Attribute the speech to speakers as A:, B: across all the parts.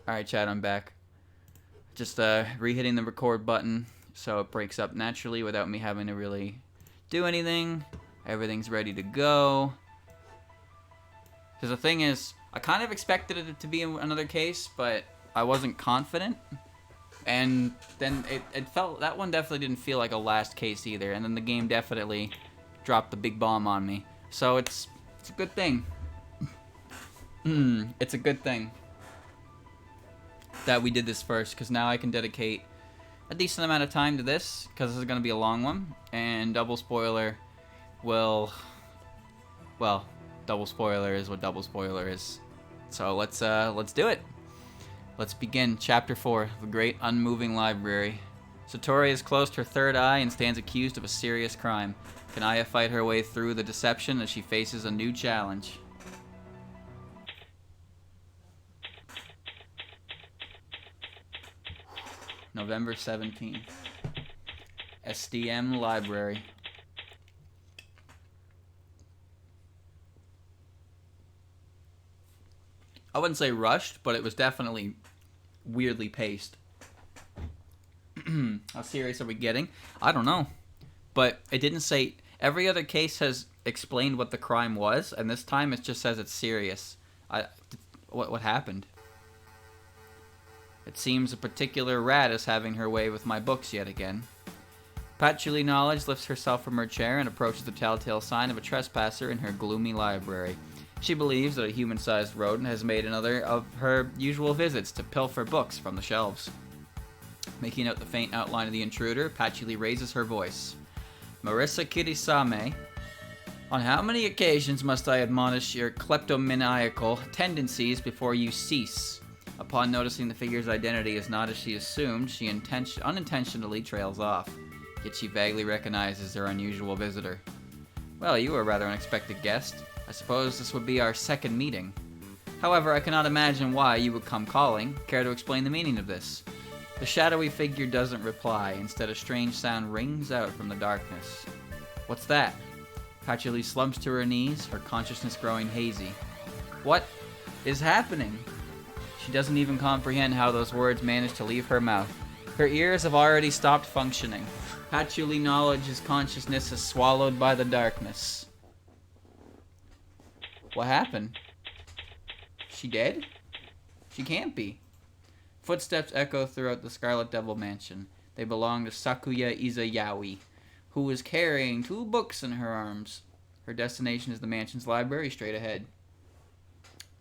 A: Alright, chat, I'm back. Just re-hitting the record button so it breaks up naturally without me having to really do anything. Everything's ready to go. Because the thing is, I kind of expected it to be another case, but I wasn't confident. And then it felt, that one definitely didn't feel like a last case either. And then the game definitely dropped the big bomb on me. So it's a good thing. It's a good thing that we did this first, because now I can dedicate a decent amount of time to this, because this is going to be a long one, and double spoiler will, well, double spoiler is what double spoiler is. So let's do it. Let's begin. Chapter 4, The Great Unmoving Library. Satori has closed her third eye and stands accused of a serious crime. Can Aya fight her way through the deception as she faces a new challenge? November 17th. SDM Library. I wouldn't say rushed, but it was definitely weirdly paced. How serious are we getting? I don't know. But it didn't say... Every other case has explained what the crime was, and this time it just says it's serious. What happened? It seems a particular rat is having her way with my books yet again. Patchouli Knowledge lifts herself from her chair and approaches the telltale sign of a trespasser in her gloomy library. She believes that a human-sized rodent has made another of her usual visits to pilfer books from the shelves. Making out the faint outline of the intruder, Patchouli raises her voice. Marissa Kirisame, on how many occasions must I admonish your kleptomaniacal tendencies before you cease? Upon noticing the figure's identity is not as she assumed, she unintentionally trails off. Yet she vaguely recognizes her unusual visitor. Well, you were a rather unexpected guest. I suppose this would be our second meeting. However, I cannot imagine why you would come calling. Care to explain the meaning of this? The shadowy figure doesn't reply. Instead, a strange sound rings out from the darkness. What's that? Patchouli slumps to her knees, her consciousness growing hazy. What is happening? She doesn't even comprehend how those words managed to leave her mouth. Her ears have already stopped functioning. Patchouli Knowledge's consciousness is swallowed by the darkness. What happened? She dead? She can't be. Footsteps echo throughout the Scarlet Devil Mansion. They belong to Sakuya Izayawi, who is carrying 2 books in her arms. Her destination is the mansion's library straight ahead.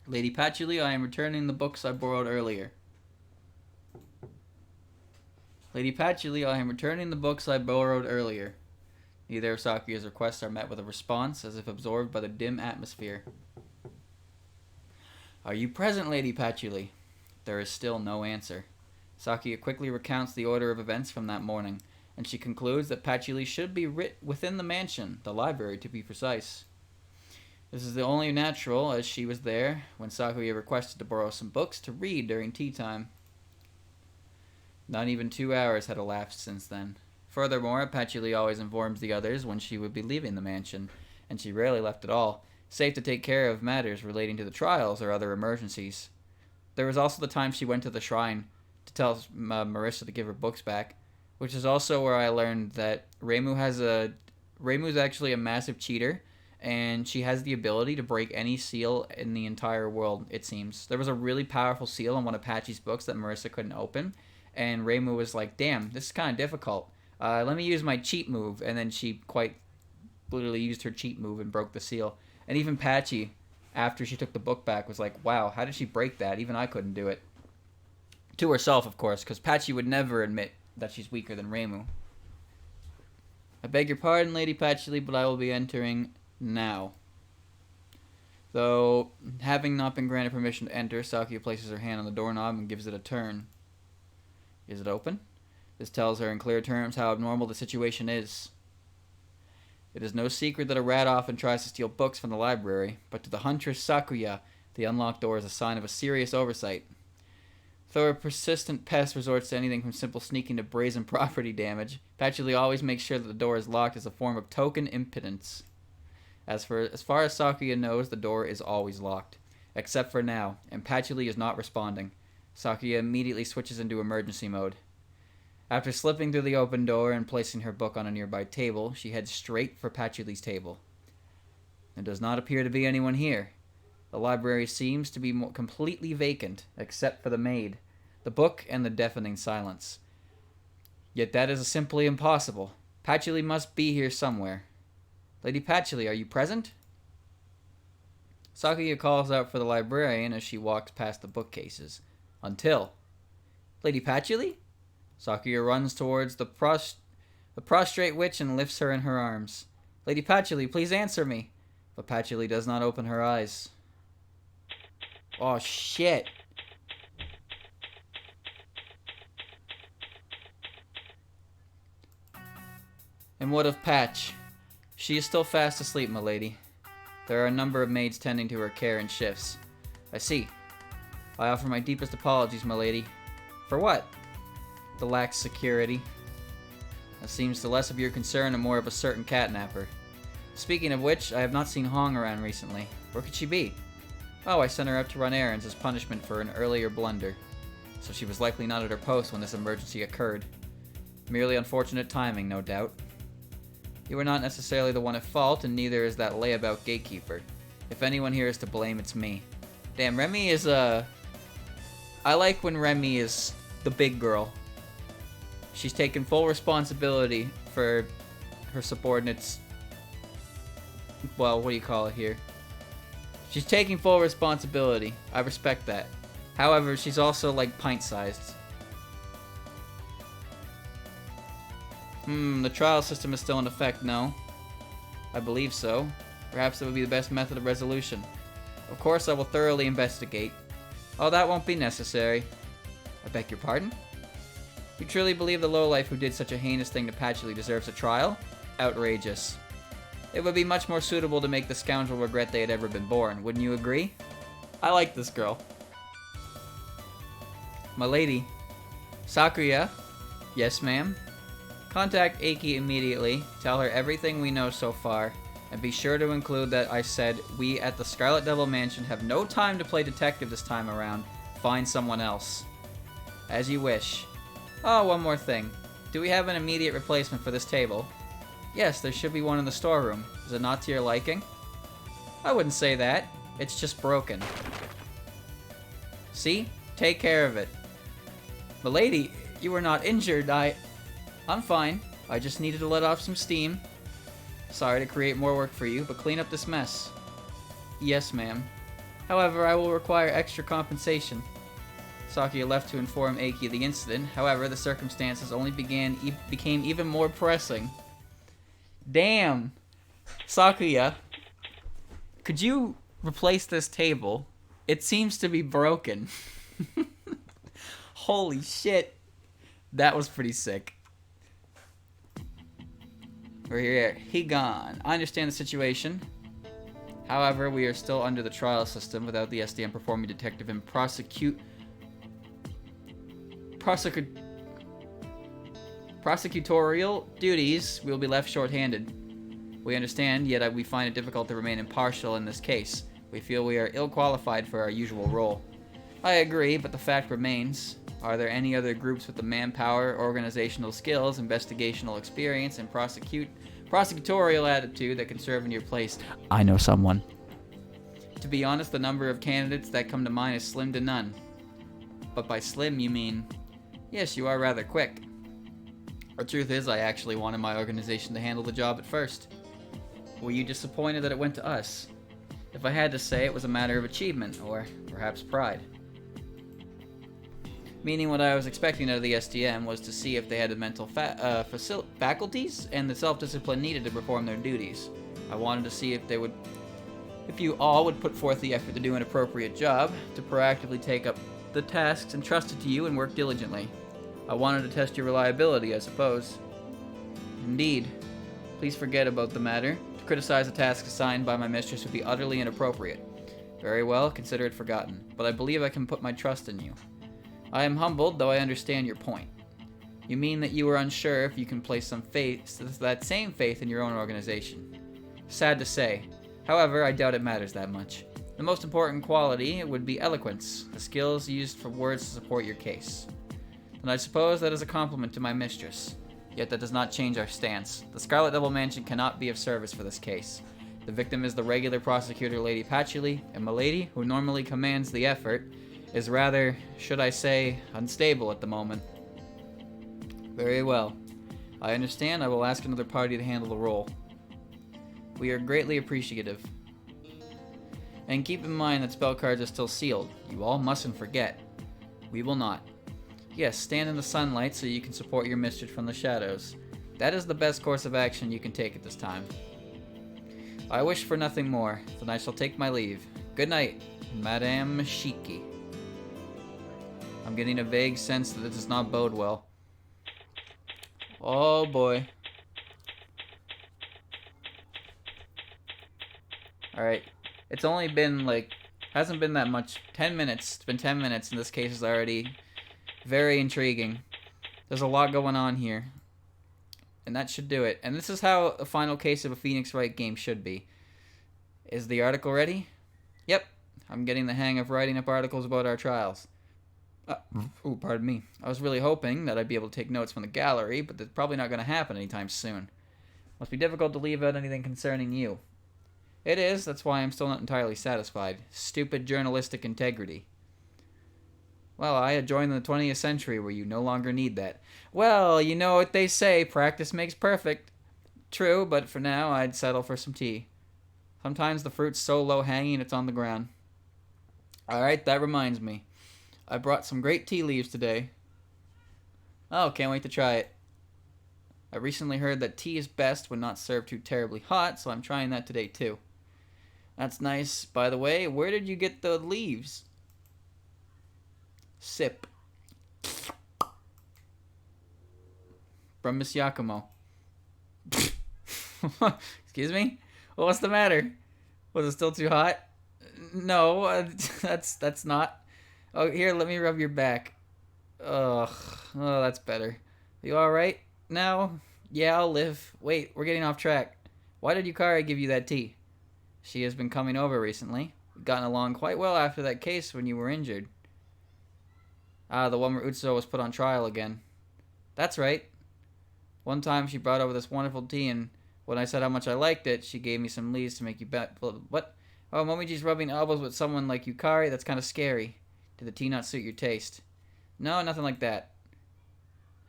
A: Lady Patchouli, I am returning the books I borrowed earlier. Lady Patchouli, I am returning the books I borrowed earlier. Neither of Sakuya's requests are met with a response, as if absorbed by the dim atmosphere. Are you present, Lady Patchouli? There is still no answer. Sakuya quickly recounts the order of events from that morning, and she concludes that Patchouli should be within the mansion, the library to be precise. This is the only natural, as she was there when Sakuya requested to borrow some books to read during tea time. Not even 2 hours had elapsed since then. Furthermore, Patchouli always informs the others when she would be leaving the mansion, and she rarely left at all, save to take care of matters relating to the trials or other emergencies. There was also the time she went to the shrine to tell Marissa to give her books back, which is also where I learned that Reimu's actually a massive cheater, and she has the ability to break any seal in the entire world, it seems. There was a really powerful seal in one of Patchy's books that Marissa couldn't open, and Reimu was like, damn, this is kind of difficult. Let me use my cheat move, and then she quite literally used her cheat move and broke the seal. And even Patchy, after she took the book back, was like, wow, how did she break that? Even I couldn't do it. To herself, of course, because Patchy would never admit that she's weaker than Reimu. I beg your pardon, Lady Patchouli, but I will be entering now. Though, having not been granted permission to enter, Sakuya places her hand on the doorknob and gives it a turn. Is it open? This tells her in clear terms how abnormal the situation is. It is no secret that a rat often tries to steal books from the library, but to the huntress Sakuya, the unlocked door is a sign of a serious oversight. Though a persistent pest resorts to anything from simple sneaking to brazen property damage, Patchouli always makes sure that the door is locked as a form of token impotence. As far as Sakuya knows, the door is always locked. Except for now, and Patchouli is not responding. Sakuya immediately switches into emergency mode. After slipping through the open door and placing her book on a nearby table, she heads straight for Patchouli's table. There does not appear to be anyone here. The library seems to be completely vacant, except for the maid, the book, and the deafening silence. Yet that is simply impossible. Patchouli must be here somewhere. Lady Patchouli, are you present? Sakuya calls out for the librarian as she walks past the bookcases. Until... Lady Patchouli? Sakuya runs towards the prostrate witch and lifts her in her arms. Lady Patchouli, please answer me. But Patchouli does not open her eyes. Oh, shit. And what of Patch? She is still fast asleep, my lady. There are a number of maids tending to her care in shifts. I see. I offer my deepest apologies, my lady. For what? The lax security. That seems to less of your concern and more of a certain catnapper. Speaking of which, I have not seen Hong around recently. Where could she be? Oh, I sent her out to run errands as punishment for an earlier blunder. So she was likely not at her post when this emergency occurred. Merely unfortunate timing, no doubt. You are not necessarily the one at fault, and neither is that layabout gatekeeper. If anyone here is to blame, it's me. Damn, Remy is I like when Remy is the big girl. She's taken full responsibility for her subordinates. Well, what do you call it here? She's taking full responsibility. I respect that. However, she's also like pint-sized. The trial system is still in effect, no? I believe so. Perhaps it would be the best method of resolution. Of course, I will thoroughly investigate. Oh, that won't be necessary. I beg your pardon? You truly believe the lowlife who did such a heinous thing to Patchouli deserves a trial? Outrageous. It would be much more suitable to make the scoundrel regret they had ever been born, wouldn't you agree? I like this girl. My lady. Sakuya? Yes, ma'am? Contact Aki immediately, tell her everything we know so far, and be sure to include that I said we at the Scarlet Devil Mansion have no time to play detective this time around. Find someone else. As you wish. Oh, one more thing. Do we have an immediate replacement for this table? Yes, there should be one in the storeroom. Is it not to your liking? I wouldn't say that. It's just broken. See? Take care of it. Milady, you were not injured. I'm fine. I just needed to let off some steam. Sorry to create more work for you, but clean up this mess. Yes, ma'am. However, I will require extra compensation. Sakuya left to inform Aki of the incident. However, the circumstances only became even more pressing. Damn. Sakuya, could you replace this table? It seems to be broken. Holy shit. That was pretty sick. We're here. He gone. I understand the situation. However, we are still under the trial system without the SDM performing detective and prosecutorial duties. We will be left short-handed. We understand, yet we find it difficult to remain impartial in this case. We feel we are ill-qualified for our usual role. I agree, but the fact remains. Are there any other groups with the manpower, organizational skills, investigational experience, and prosecutorial attitude that can serve in your place? I know someone. To be honest, the number of candidates that come to mind is slim to none. But by slim, you mean... Yes, you are rather quick. The truth is, I actually wanted my organization to handle the job at first. Were you disappointed that it went to us? If I had to say, it was a matter of achievement, or perhaps pride. Meaning what I was expecting out of the SDM was to see if they had the mental faculties and the self-discipline needed to perform their duties. I wanted to see if you all would put forth the effort to do an appropriate job, to proactively take up the tasks entrusted to you and work diligently. I wanted to test your reliability, I suppose. Indeed. Please forget about the matter. To criticize a task assigned by my mistress would be utterly inappropriate. Very well, consider it forgotten. But I believe I can put my trust in you. I am humbled, though I understand your point. You mean that you are unsure if you can place that same faith in your own organization. Sad to say. However, I doubt it matters that much. The most important quality would be eloquence, the skills used for words to support your case. And I suppose that is a compliment to my mistress. Yet that does not change our stance. The Scarlet Devil Mansion cannot be of service for this case. The victim is the regular prosecutor, Lady Patchouli, and Milady, who normally commands the effort, is rather, should I say, unstable at the moment. Very well. I understand. I will ask another party to handle the role. We are greatly appreciative. And keep in mind that spell cards are still sealed. You all mustn't forget. We will not. Yes, stand in the sunlight so you can support your mistress from the shadows. That is the best course of action you can take at this time. I wish for nothing more. Then I shall take my leave. Good night, Madame Shiki. I'm getting a vague sense that this does not bode well. Oh boy. Alright. It's only been hasn't been that much. 10 minutes. It's been 10 minutes and this case is already very intriguing. There's a lot going on here. And that should do it. And this is how a final case of a Phoenix Wright game should be. Is the article ready? Yep. I'm getting the hang of writing up articles about our trials. Ooh, pardon me. I was really hoping that I'd be able to take notes from the gallery, but that's probably not going to happen anytime soon. Must be difficult to leave out anything concerning you. It is. That's why I'm still not entirely satisfied. Stupid journalistic integrity. Well, I had joined the 20th century where you no longer need that. Well, you know what they say, practice makes perfect. True, but for now, I'd settle for some tea. Sometimes the fruit's so low-hanging it's on the ground. Alright, that reminds me. I brought some great tea leaves today. Oh, can't wait to try it. I recently heard that tea is best when not served too terribly hot, so I'm trying that today too. That's nice. By the way, where did you get the leaves? Sip. From Miss Yakumo. Excuse me? Well, what's the matter? Was it still too hot? No, that's not. Oh, here, let me rub your back. Ugh. Oh, that's better. You alright now? Yeah, I'll live. Wait, we're getting off track. Why did Yukari give you that tea? She has been coming over recently. We've gotten along quite well after that case when you were injured. Ah, the one where Utsuo was put on trial again. That's right. One time she brought over this wonderful tea, and when I said how much I liked it, she gave me some leaves to make you bet. What? Oh, Momiji's rubbing elbows with someone like Yukari? That's kind of scary. Did the tea not suit your taste? No, nothing like that.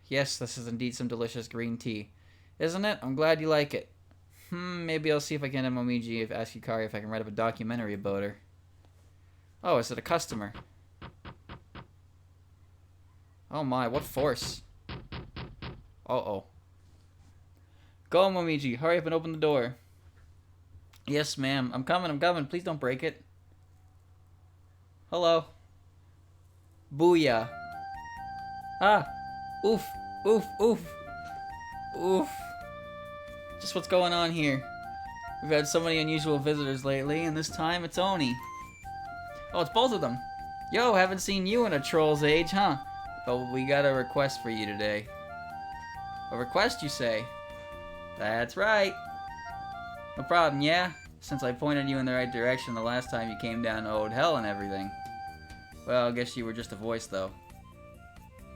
A: Yes, this is indeed some delicious green tea. Isn't it? I'm glad you like it. Maybe I'll see if I can have Momiji ask Yukari if I can write up a documentary about her. Oh, is it a customer? Oh my, what force. Uh-oh. Go, Momiji. Hurry up and open the door. Yes, ma'am. I'm coming. Please don't break it. Hello. Booyah. Ah. Oof. Oof. Oof. Oof. Just what's going on here? We've had so many unusual visitors lately, and this time it's Oni. Oh, it's both of them. Yo, haven't seen you in a troll's age, huh? But we got a request for you today. A request, you say? That's right. No problem, yeah? Since I pointed you in the right direction the last time you came down to Ode Hell and everything. Well, I guess you were just a voice, though.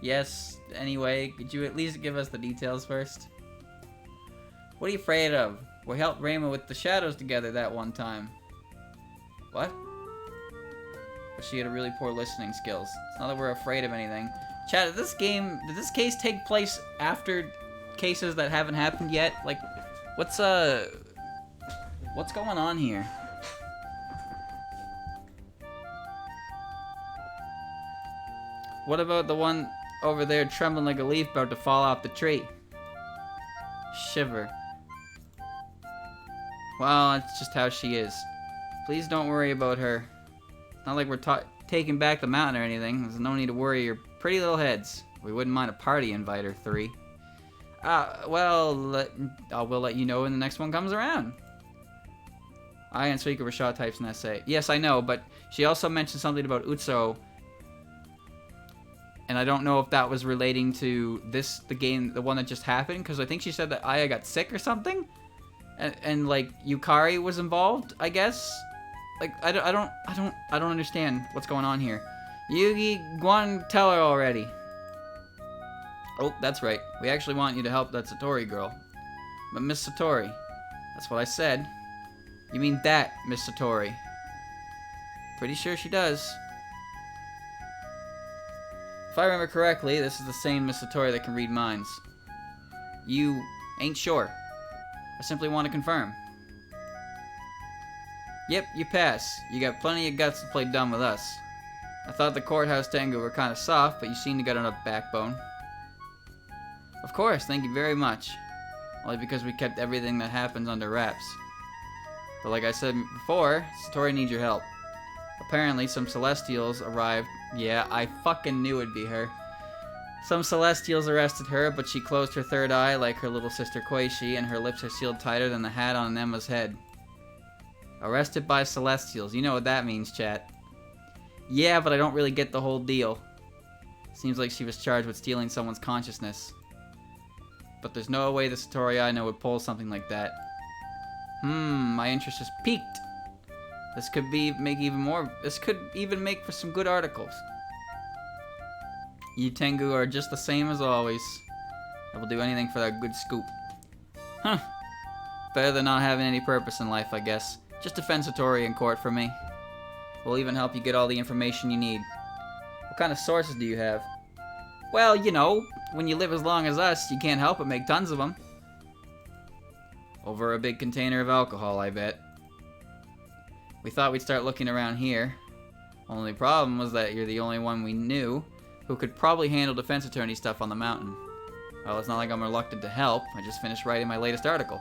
A: Yes, anyway, could you at least give us the details first? What are you afraid of? We helped Raymond with the shadows together that one time. What? But she had a really poor listening skills. It's not that we're afraid of anything. Chat, did this case take place after cases that haven't happened yet? Like, what's going on here? What about the one over there trembling like a leaf about to fall off the tree? Shiver. Well, that's just how she is. Please don't worry about her. It's not like we're taking back the mountain or anything. There's no need to worry your pretty little heads. We wouldn't mind a party inviter 3. Well, we'll let you know when the next one comes around. I and Suika Rashad types an essay. Yes, I know, but she also mentioned something about Utsuo. And I don't know if that was relating to the game, the one that just happened, because I think she said that Aya got sick or something. And like, Yukari was involved, I guess. Like, I don't understand what's going on here. Yugi, go on, tell her already. Oh, that's right. We actually want you to help that Satori girl. But Miss Satori. That's what I said. You mean that, Miss Satori? Pretty sure she does. If I remember correctly, this is the same Miss Satori that can read minds. You ain't sure. I simply want to confirm. Yep, you pass. You got plenty of guts to play dumb with us. I thought the courthouse Tengu were kind of soft, but you seem to got enough backbone. Of course, thank you very much. Only because we kept everything that happens under wraps. But like I said before, Satori needs your help. Apparently, some Celestials arrived. Yeah, I fucking knew it'd be her. Some Celestials arrested her, but she closed her third eye like her little sister Koishi, and her lips are sealed tighter than the hat on Emma's head. Arrested by Celestials. You know what that means, chat. Yeah, but I don't really get the whole deal. Seems like she was charged with stealing someone's consciousness. But there's no way the Satori I know would pull something like that. My interest is piqued. This could even make for some good articles. You Tengu are just the same as always. I will do anything for that good scoop. Huh. Better than not having any purpose in life, I guess. Just defend Satori in court for me. We'll even help you get all the information you need. What kind of sources do you have? Well, you know, when you live as long as us, you can't help but make tons of them. Over a big container of alcohol, I bet. We thought we'd start looking around here. Only problem was that you're the only one we knew who could probably handle defense attorney stuff on the mountain. Well, it's not like I'm reluctant to help. I just finished writing my latest article.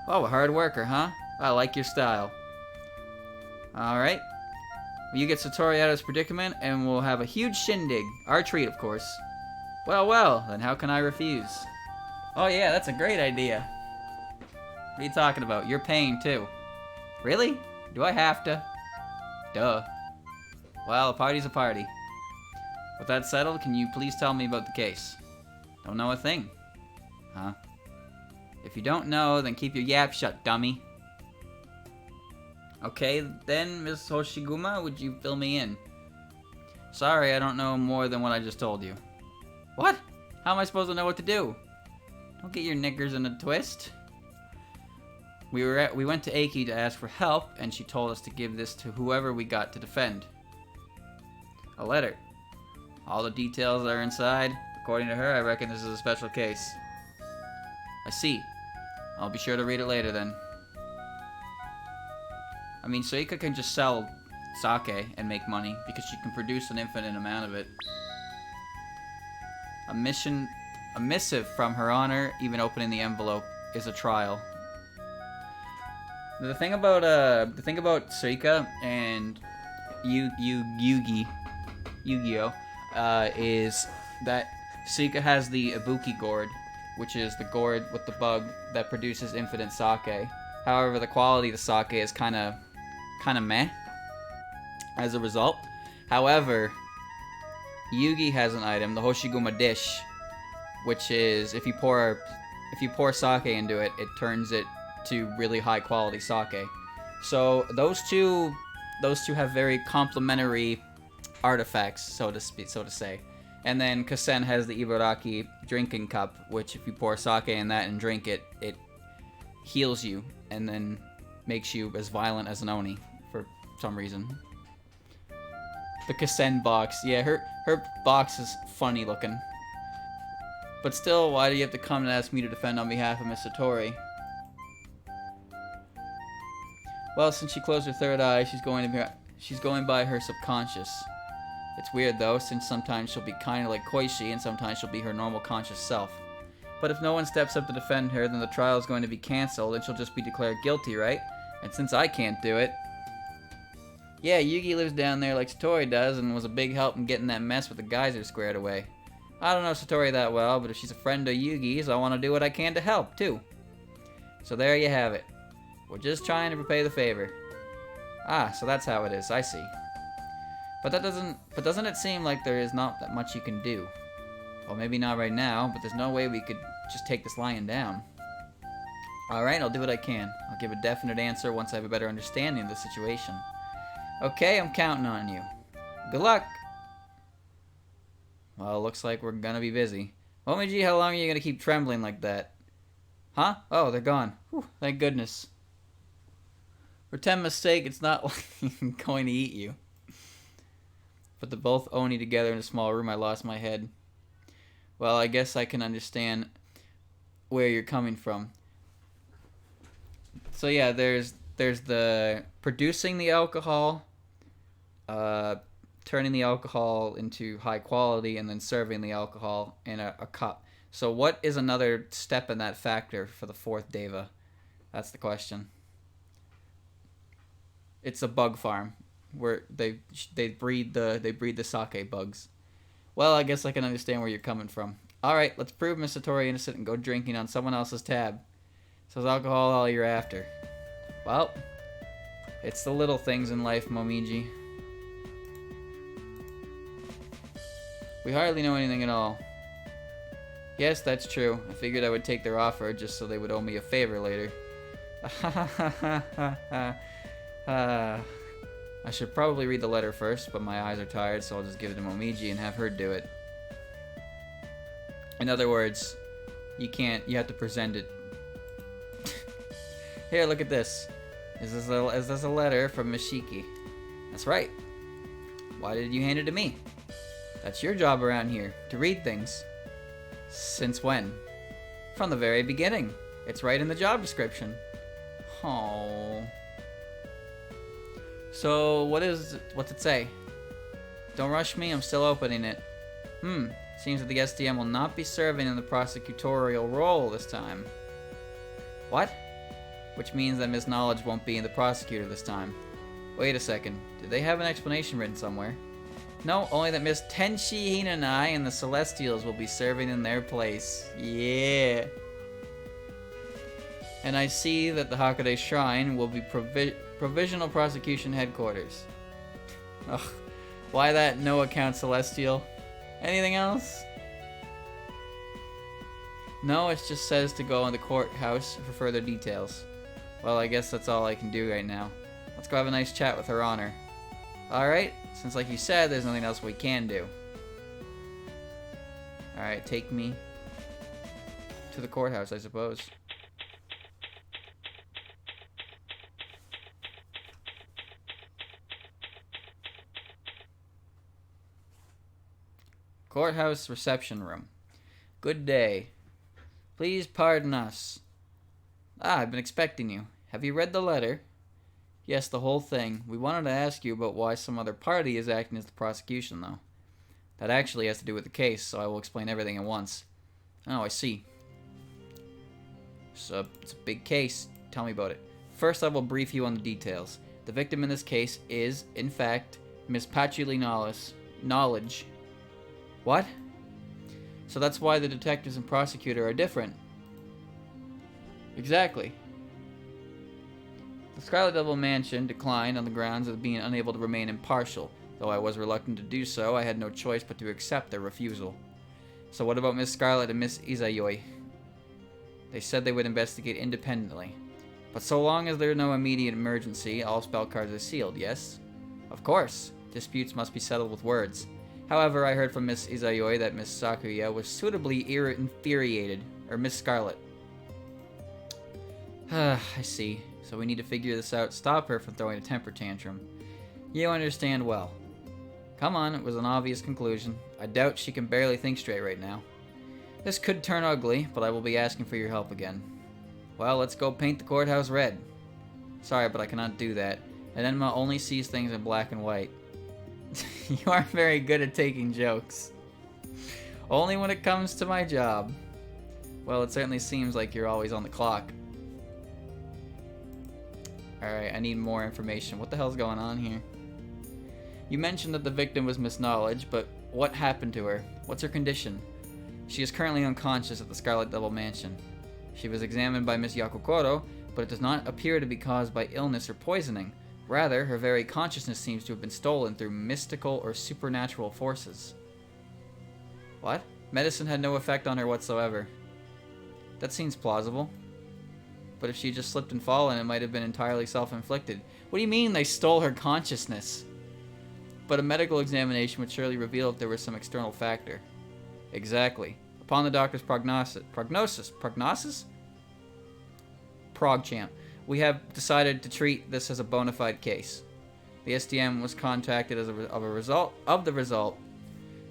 A: Oh, a hard worker, huh? I like your style. Alright. Well, you get Satori out of his predicament, and we'll have a huge shindig. Our treat, of course. Well, then how can I refuse? Oh yeah, that's a great idea. What are you talking about? You're paying, too. Really? Do I have to? Duh. Well, a party's a party. With that settled, can you please tell me about the case? Don't know a thing. Huh? If you don't know, then keep your yap shut, dummy. Okay, then, Miss Hoshiguma, would you fill me in? Sorry, I don't know more than what I just told you. What? How am I supposed to know what to do? Don't get your knickers in a twist. We went to Aki to ask for help, and she told us to give this to whoever we got to defend. A letter. All the details are inside. According to her, I reckon this is a special case. I see. I'll be sure to read it later then. I mean, Suika can just sell sake and make money because she can produce an infinite amount of it. A missive from Her Honor, even opening the envelope, is a trial. The thing about Suika and Yu-Gi-Oh! Is that Suika has the Ibuki gourd, which is the gourd with the bug that produces infinite sake. However, the quality of the sake is kind of meh as a result. However, Yugi has an item, the Hoshiguma dish, which is if you pour sake into it, it turns it to really high quality sake. So those two have very complementary artifacts, so to say. And then Kasen has the Ibaraki drinking cup, which if you pour sake in that and drink it, it heals you and then makes you as violent as an Oni for some reason. The Kasen box, yeah, her box is funny looking. But still, why do you have to come and ask me to defend on behalf of Miss Satori? Well, since she closed her third eye, she's going by her subconscious. It's weird though, since sometimes she'll be kinda like Koishi and sometimes she'll be her normal conscious self. But if no one steps up to defend her, then the trial is going to be cancelled and she'll just be declared guilty, right? And since I can't do it... Yeah, Yugi lives down there like Satori does and was a big help in getting that mess with the geyser squared away. I don't know Satori that well, but if she's a friend of Yugi's, I want to do what I can to help, too. So there you have it. We're just trying to repay the favor. Ah, so that's how it is, I see. But doesn't it seem like there is not that much you can do? Well, maybe not right now, but there's no way we could just take this lion down. Alright, I'll do what I can. I'll give a definite answer once I have a better understanding of the situation. Okay, I'm counting on you. Good luck! Well, looks like we're gonna be busy. Momiji, how long are you gonna keep trembling like that? Huh? Oh, they're gone. Whew, thank goodness. For Tenma's sake, it's not like going to eat you. But the both Oni together in a small room, I lost my head. Well, I guess I can understand where you're coming from. So yeah, there's the producing the alcohol, turning the alcohol into high quality, and then serving the alcohol in a cup. So what is another step in that factor for the fourth deva? That's the question. It's a bug farm where they breed the sake bugs. Well, I guess I can understand where you're coming from. All right, let's prove Miss Satori innocent and go drinking on someone else's tab. So is alcohol all you're after? Well, it's the little things in life, Momiji. We hardly know anything at all. Yes, that's true. I figured I would take their offer just so they would owe me a favor later. I should probably read the letter first, but my eyes are tired, so I'll just give it to Momiji and have her do it. In other words, you have to present it. Here, look at this. Is this a letter from Mishiki? That's right. Why did you hand it to me? That's your job around here, to read things. Since when? From the very beginning. It's right in the job description. Oh. So, what's it say? Don't rush me, I'm still opening it. Seems that the SDM will not be serving in the prosecutorial role this time. What? Which means that Miss Knowledge won't be in the prosecutor this time. Wait a second, did they have an explanation written somewhere? No, only that Miss Tenshi Hinanai and the Celestials will be serving in their place. Yeah. And I see that the Hakude Shrine will be provisional prosecution headquarters. Ugh, why that no account Celestial? Anything else? No, it just says to go in the courthouse for further details. Well, I guess that's all I can do right now. Let's go have a nice chat with Her Honor. Alright, since like you said, there's nothing else we can do. Alright, take me to the courthouse, I suppose. Courthouse reception room. Good day. Please pardon us. I've been expecting you. Have you read the letter? Yes, the whole thing. We wanted to ask you about why some other party is acting as the prosecution, though. That actually has to do with the case, so I will explain everything at once. Oh, I see. So, it's a big case. Tell me about it. First, I will brief you on the details. The victim in this case is, in fact, Miss Patchouli Knowledge. What? So that's why the detectives and prosecutor are different. Exactly. The Scarlet Devil Mansion declined on the grounds of being unable to remain impartial. Though I was reluctant to do so, I had no choice but to accept their refusal. So what about Miss Scarlet and Miss Izayoi? They said they would investigate independently. But so long as there's no immediate emergency, all spell cards are sealed, yes? Of course. Disputes must be settled with words. However, I heard from Miss Izayoi that Miss Sakuya was suitably infuriated. Or Miss Scarlet. I see. So we need to figure this out, stop her from throwing a temper tantrum. You understand well. Come on, it was an obvious conclusion. I doubt she can barely think straight right now. This could turn ugly, but I will be asking for your help again. Well, let's go paint the courthouse red. Sorry, but I cannot do that. And Enma only sees things in black and white. You aren't very good at taking jokes. Only when it comes to my job. Well, it certainly seems like you're always on the clock. Alright, I need more information. What the hell's going on here? You mentioned that the victim was Miss Knowledge, but what happened to her? What's her condition? She is currently unconscious at the Scarlet Devil Mansion. She was examined by Miss Yakukoro, but it does not appear to be caused by illness or poisoning. Rather, her very consciousness seems to have been stolen through mystical or supernatural forces. What? Medicine had no effect on her whatsoever. That seems plausible. but if she just slipped and fallen, it might have been entirely self-inflicted. What do you mean they stole her consciousness? But a medical examination would surely reveal if there was some external factor. Exactly. Upon the doctor's prognosis? ProgChamp. We have decided to treat this as a bona fide case. The STM was contacted as of the result,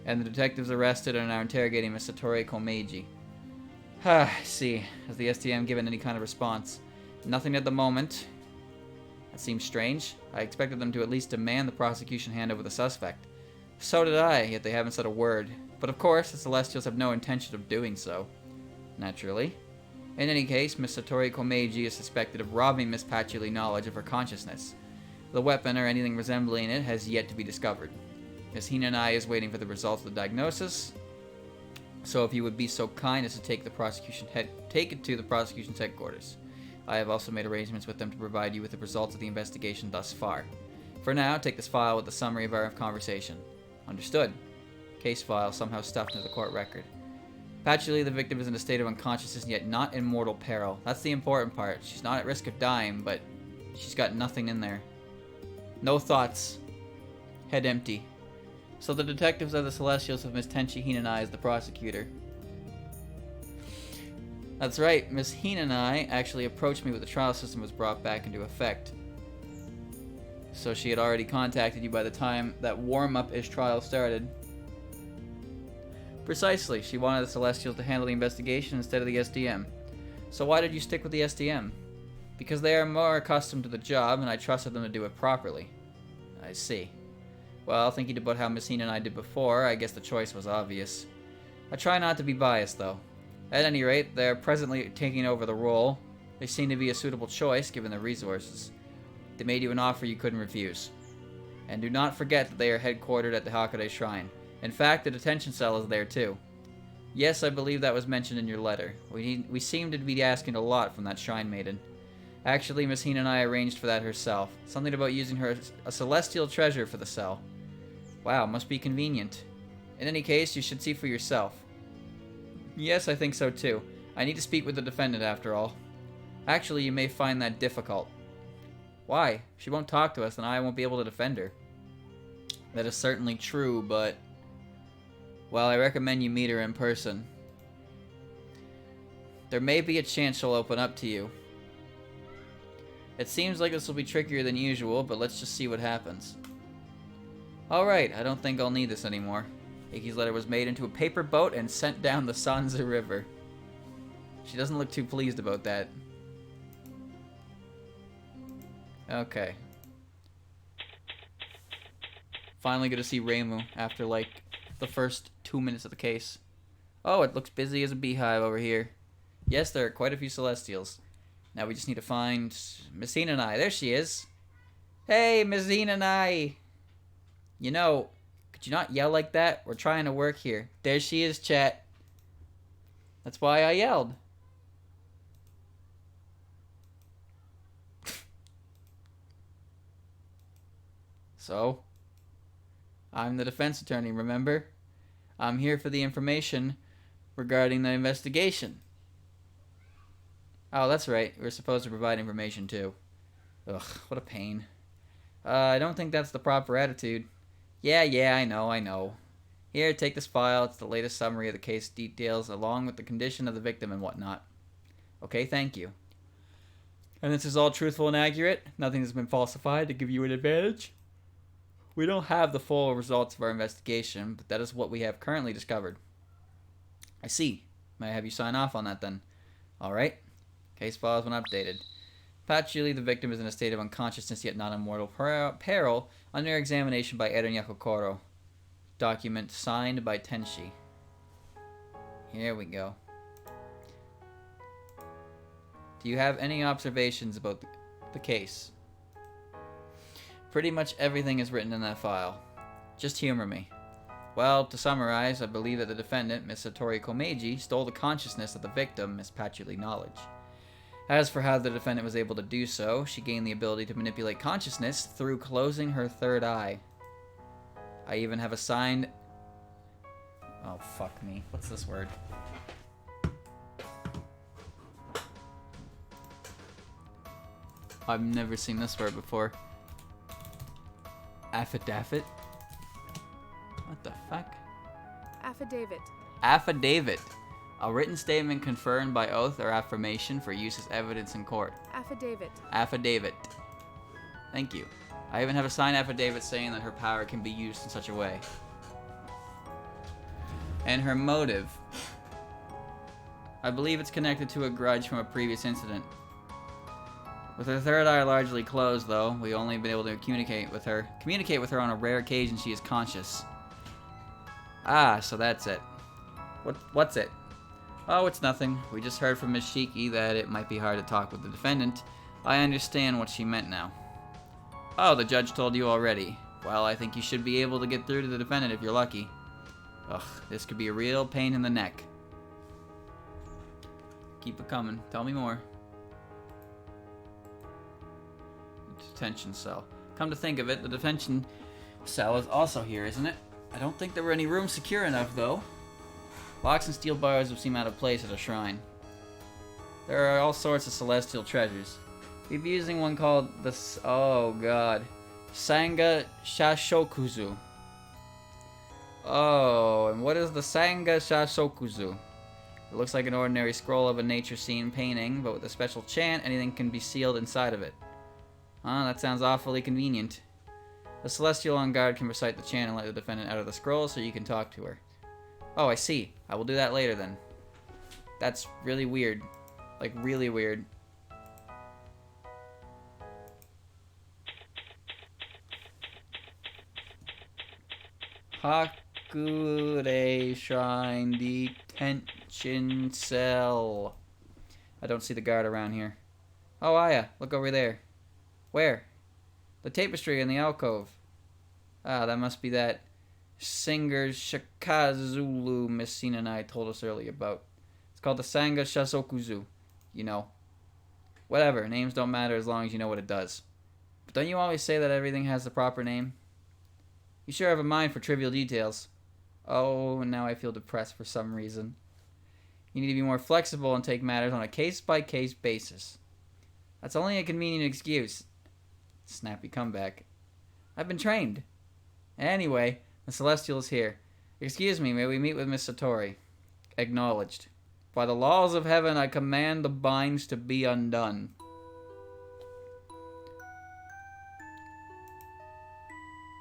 A: and the detectives arrested and are interrogating Miss Satori Komeiji. See. Has the STM given any kind of response? Nothing at the moment. That seems strange. I expected them to at least demand the prosecution hand over the suspect. So did I, yet they haven't said a word. But of course, the Celestials have no intention of doing so. Naturally. In any case, Miss Satori Komeiji is suspected of robbing Miss Patchouli knowledge of her consciousness. The weapon, or anything resembling it, has yet to be discovered. Miss Hinanai is waiting for the results of the diagnosis. So if you would be so kind as to take it to the prosecution's headquarters. I have also made arrangements with them to provide you with the results of the investigation thus far. For now, take this file with the summary of our conversation. Understood. Case file somehow stuffed into the court record. Patchouli, the victim, is in a state of unconsciousness, yet not in mortal peril. That's the important part. She's not at risk of dying, but she's got nothing in there. No thoughts. Head empty. So the detectives are the Celestials of Miss Tenchi Hinanai as the prosecutor. That's right, Miss Hinanai actually approached me when the trial system was brought back into effect. So she had already contacted you by the time that warm-up-ish trial started. Precisely, she wanted the Celestials to handle the investigation instead of the SDM. So why did you stick with the SDM? Because they are more accustomed to the job, and I trusted them to do it properly. I see. Well, thinking about how Miss Hina and I did before, I guess the choice was obvious. I try not to be biased, though. At any rate, they're presently taking over the role. They seem to be a suitable choice, given their resources. They made you an offer you couldn't refuse. And do not forget that they are headquartered at the Hakone Shrine. In fact, the detention cell is there, too. Yes, I believe that was mentioned in your letter. We seem to be asking a lot from that shrine maiden. Actually, Miss Hina and I arranged for that herself. Something about using her a celestial treasure for the cell. Wow, must be convenient. In any case, you should see for yourself. Yes, I think so too. I need to speak with the defendant after all. Actually, you may find that difficult. Why? She won't talk to us and I won't be able to defend her. That is certainly true, but... well, I recommend you meet her in person. There may be a chance she'll open up to you. It seems like this will be trickier than usual, but let's just see what happens. Alright, I don't think I'll need this anymore. Iki's letter was made into a paper boat and sent down the Sanzu River. She doesn't look too pleased about that. Okay. Finally get to see Reimu after, like, the first 2 minutes of the case. Oh, it looks busy as a beehive over here. Yes, there are quite a few Celestials. Now we just need to find Miss Hinanai. There she is. Hey, Miss Hinanai. You know, could you not yell like that? We're trying to work here. There she is, chat. That's why I yelled. So, I'm the defense attorney, remember? I'm here for the information regarding the investigation. Oh, that's right. We're supposed to provide information, too. Ugh, what a pain. I don't think that's the proper attitude. Yeah, I know. Here, take this file. It's the latest summary of the case details, along with the condition of the victim and whatnot. Okay, thank you. And this is all truthful and accurate? Nothing has been falsified to give you an advantage? We don't have the full results of our investigation, but that is what we have currently discovered. I see. May I have you sign off on that, then? Alright. Case file has been updated. Patchouli, the victim, is in a state of unconsciousness yet not in mortal peril under examination by Eren Yakokoro. Document signed by Tenshi. Here we go. Do you have any observations about the case? Pretty much everything is written in that file. Just humor me. Well, to summarize, I believe that the defendant, Miss Satori Komeiji, stole the consciousness of the victim, Miss Patchouli Knowledge. As for how the defendant was able to do so, she gained the ability to manipulate consciousness through closing her third eye. I even have a signed... oh, fuck me. What's this word? I've never seen this word before. Affidavit? What the fuck?
B: Affidavit.
A: Affidavit. A written statement confirmed by oath or affirmation for use as evidence in court.
B: Affidavit.
A: Affidavit. Thank you. I even have a signed affidavit saying that her power can be used in such a way. And her motive. I believe it's connected to a grudge from a previous incident. With her third eye largely closed, though, we've only been able to communicate with her on a rare occasion she is conscious. Ah, so that's it. What's it? Oh, it's nothing. We just heard from Miss Shiki that it might be hard to talk with the defendant. I understand what she meant now. Oh, the judge told you already. Well, I think you should be able to get through to the defendant if you're lucky. Ugh, this could be a real pain in the neck. Keep it coming. Tell me more. Detention cell. Come to think of it, the detention cell is also here, isn't it? I don't think there were any rooms secure enough, though. Locks and steel bars would seem out of place at a shrine. There are all sorts of celestial treasures. We've been using one called the... Oh, God. Sanga Shashokuzu. Oh, and what is the Sanga Shashokuzu? It looks like an ordinary scroll of a nature scene painting, but with a special chant, anything can be sealed inside of it. Ah, that sounds awfully convenient. The Celestial on guard can recite the chant and let the defendant out of the scroll so you can talk to her. Oh, I see. I will do that later then. That's really weird. Like, really weird. Hakure Shrine Detention Cell. I don't see the guard around here. Oh, Aya, look over there. Where? The tapestry in the alcove. Ah, that must be that singer Shikazulu Miss Sina and I told us earlier about. It's called the Sanga Shasokuzu. You know. Whatever, names don't matter as long as you know what it does. But don't you always say that everything has the proper name? You sure have a mind for trivial details. Oh, and now I feel depressed for some reason. You need to be more flexible and take matters on a case-by-case basis. That's only a convenient excuse. Snappy comeback. I've been trained. Anyway, the Celestial is here. Excuse me, may we meet with Miss Satori? Acknowledged. By the laws of heaven, I command the binds to be undone.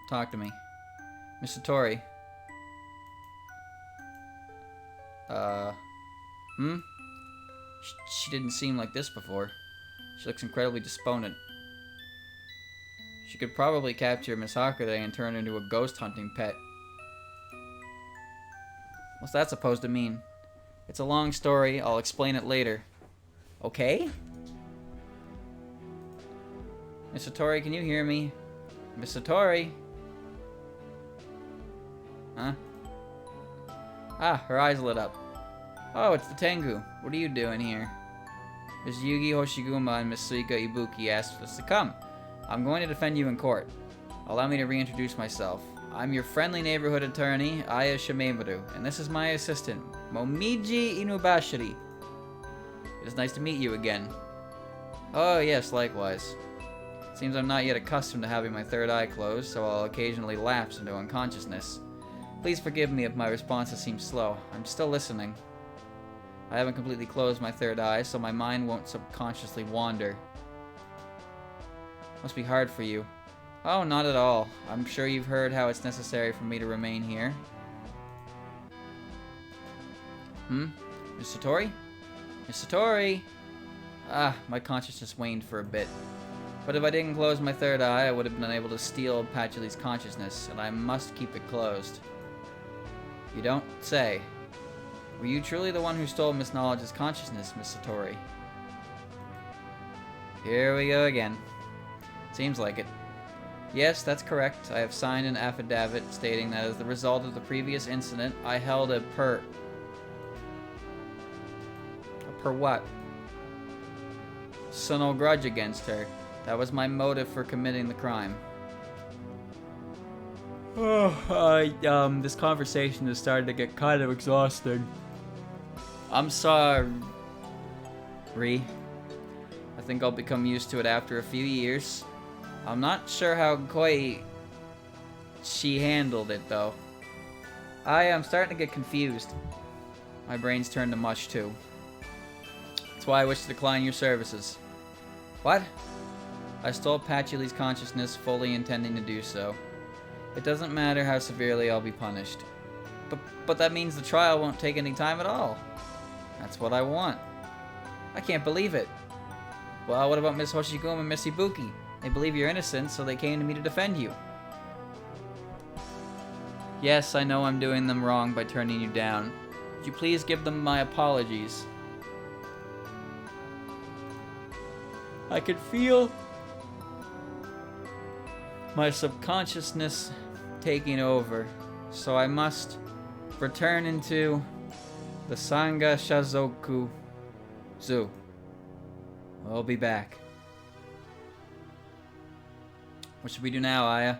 A: Talk to me. Miss Satori. She didn't seem like this before. She looks incredibly despondent. She could probably capture Miss Hakure and turn her into a ghost hunting pet. What's that supposed to mean? It's a long story. I'll explain it later. Okay? Miss Satori, can you hear me? Miss Satori? Huh? Ah, her eyes lit up. Oh, it's the Tengu. What are you doing here? Miss Yugi Hoshiguma and Miss Suika Ibuki asked us to come. I'm going to defend you in court. Allow me to reintroduce myself. I'm your friendly neighborhood attorney, Aya Shameimaru, and this is my assistant, Momiji Inubashiri. It is nice to meet you again. Oh yes, likewise. Seems I'm not yet accustomed to having my third eye closed, so I'll occasionally lapse into unconsciousness. Please forgive me if my responses seem slow. I'm still listening. I haven't completely closed my third eye, so my mind won't subconsciously wander. Must be hard for you. Oh, not at all. I'm sure you've heard how it's necessary for me to remain here. Miss Satori? Miss Satori! Ah, my consciousness waned for a bit. But if I didn't close my third eye, I would have been unable to steal Patchoulie's consciousness, and I must keep it closed. You don't say. Were you truly the one who stole Miss Knowledge's consciousness, Miss Satori? Here we go again. Seems like it. Yes, that's correct. I have signed an affidavit stating that as the result of the previous incident, I held a per what? So no grudge against her. That was my motive for committing the crime. This conversation has started to get kind of exhausting. I'm sorry. I I think I'll become used to it after a few years. I'm not sure how she handled it, though. I am starting to get confused. My brain's turned to mush, too. That's why I wish to decline your services. What? I stole Patchyly's consciousness, fully intending to do so. It doesn't matter how severely I'll be punished. But that means the trial won't take any time at all. That's what I want. I can't believe it. Well, what about Miss Hoshiguma and Miss Ibuki? They believe you're innocent, so they came to me to defend you. Yes, I know I'm doing them wrong by turning you down. Would you please give them my apologies? I could feel my subconsciousness taking over, so I must return into the Sanga Shazoku Zoo. I'll be back. What should we do now, Aya?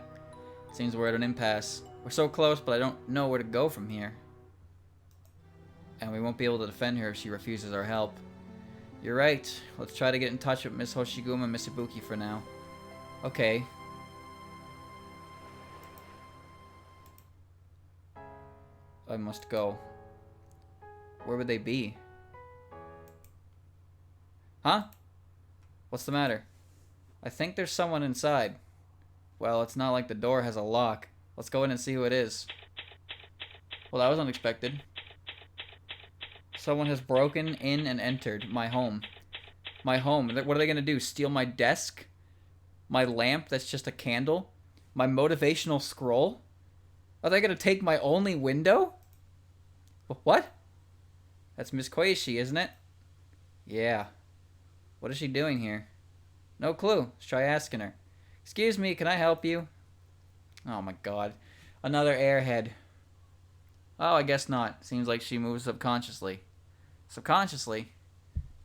A: Seems we're at an impasse. We're so close, but I don't know where to go from here. And we won't be able to defend her if she refuses our help. You're right. Let's try to get in touch with Miss Hoshiguma and Miss Ibuki for now. Okay. I must go. Where would they be? Huh? What's the matter? I think there's someone inside. Well, it's not like the door has a lock. Let's go in and see who it is. Well, that was unexpected. Someone has broken in and entered my home. My home. What are they going to do? Steal my desk? My lamp that's just a candle? My motivational scroll? Are they going to take my only window? What? That's Miss Koishi, isn't it? Yeah. What is she doing here? No clue. Let's try asking her. Excuse me, can I help you? Oh my god. Another airhead. Oh, I guess not. Seems like she moves subconsciously. Subconsciously?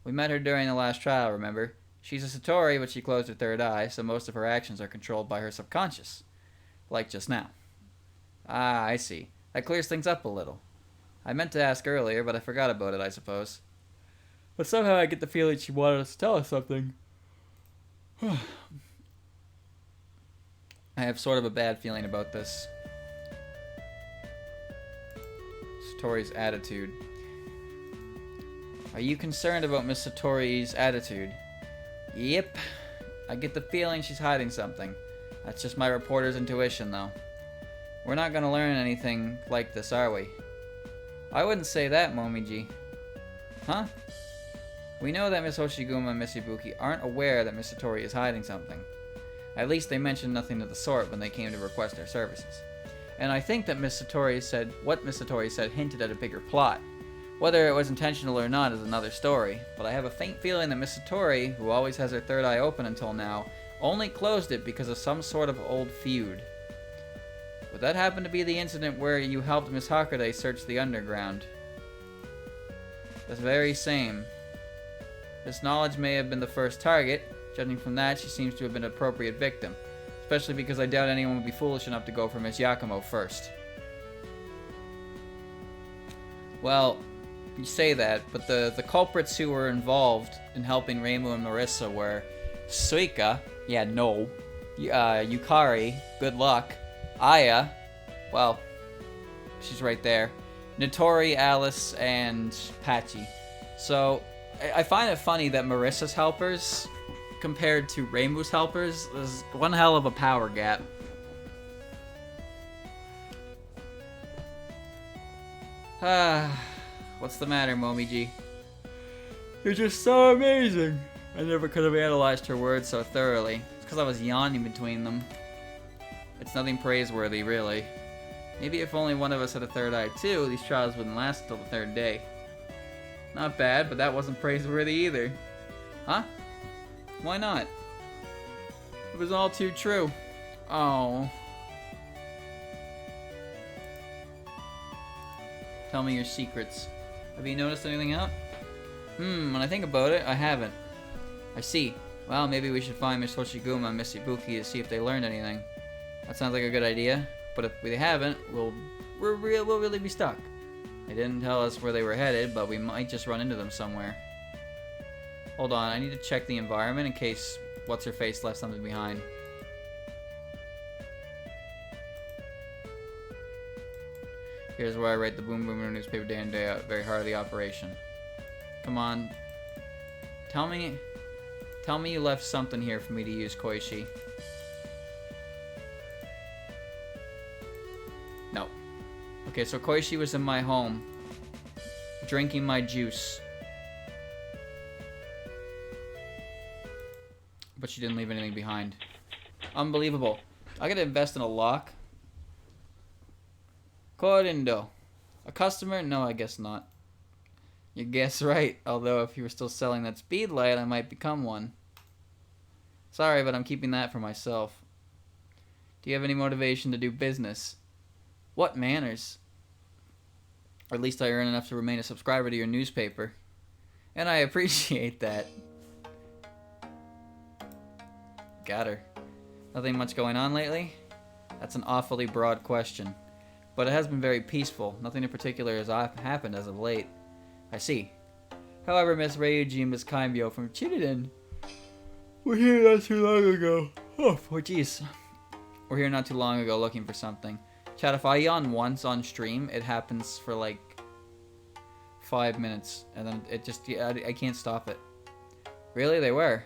A: We met her during the last trial, remember? She's a Satori, but she closed her third eye, so most of her actions are controlled by her subconscious. Like just now. Ah, I see. That clears things up a little. I meant to ask earlier, but I forgot about it, I suppose. But somehow I get the feeling she wanted us to tell us something. I have sort of a bad feeling about this. Satori's attitude. Are you concerned about Miss Satori's attitude? Yep. I get the feeling she's hiding something. That's just my reporter's intuition, though. We're not gonna learn anything like this, are we? I wouldn't say that, Momiji. Huh? We know that Miss Hoshiguma and Miss Ibuki aren't aware that Miss Satori is hiding something. At least they mentioned nothing of the sort when they came to request their services. And I think that what Miss Satori said hinted at a bigger plot. Whether it was intentional or not is another story, but I have a faint feeling that Miss Satori, who always has her third eye open until now, only closed it because of some sort of old feud. Would that happen to be the incident where you helped Miss Hakude search the underground? The very same. This knowledge may have been the first target. Judging from that, she seems to have been an appropriate victim. Especially because I doubt anyone would be foolish enough to go for Miss Yakumo first. Well, you say that, but the culprits who were involved in helping Reimu and Marissa were Suika, yeah, no. Yukari, good luck. Aya, well, she's right there. Notori, Alice, and Patchy. So, I find it funny that Marissa's helpers, compared to Reimu's helpers, is one hell of a power gap. What's the matter, Momiji? You're just so amazing. I never could have analyzed her words so thoroughly. It's because I was yawning between them. It's nothing praiseworthy, really. Maybe if only one of us had a third eye too, these trials wouldn't last until the third day. Not bad, but that wasn't praiseworthy either. Huh? Why not? It was all too true. Oh. Tell me your secrets. Have you noticed anything out? When I think about it, I haven't. I see. Well, maybe we should find Miss Hoshiguma and Miss Ibuki to see if they learned anything. That sounds like a good idea, but if they haven't, we'll really be stuck. They didn't tell us where they were headed, but we might just run into them somewhere. Hold on, I need to check the environment in case what's-her-face left something behind. Here's where I write the Boom Boom newspaper day in day out. Very hard of the operation. Come on. Tell me you left something here for me to use, Koichi. No. Okay, so Koichi was in my home, drinking my juice. But she didn't leave anything behind. Unbelievable. I gotta invest in a lock. Korindo. A customer? No, I guess not. You guess right. Although if you were still selling that speed light, I might become one. Sorry, but I'm keeping that for myself. Do you have any motivation to do business? What manners? Or at least I earn enough to remain a subscriber to your newspaper. And I appreciate that. Got her. Nothing much going on lately? That's an awfully broad question. But it has been very peaceful. Nothing in particular has happened as of late. I see. However, Miss Ryuji and Miss Kaimbyo from Chiridan were here not too long ago. Oh, jeez. We're here not too long ago looking for something. Chat, if I yawn once on stream, it happens for like 5 minutes. And then it just, I can't stop it. Really? They were?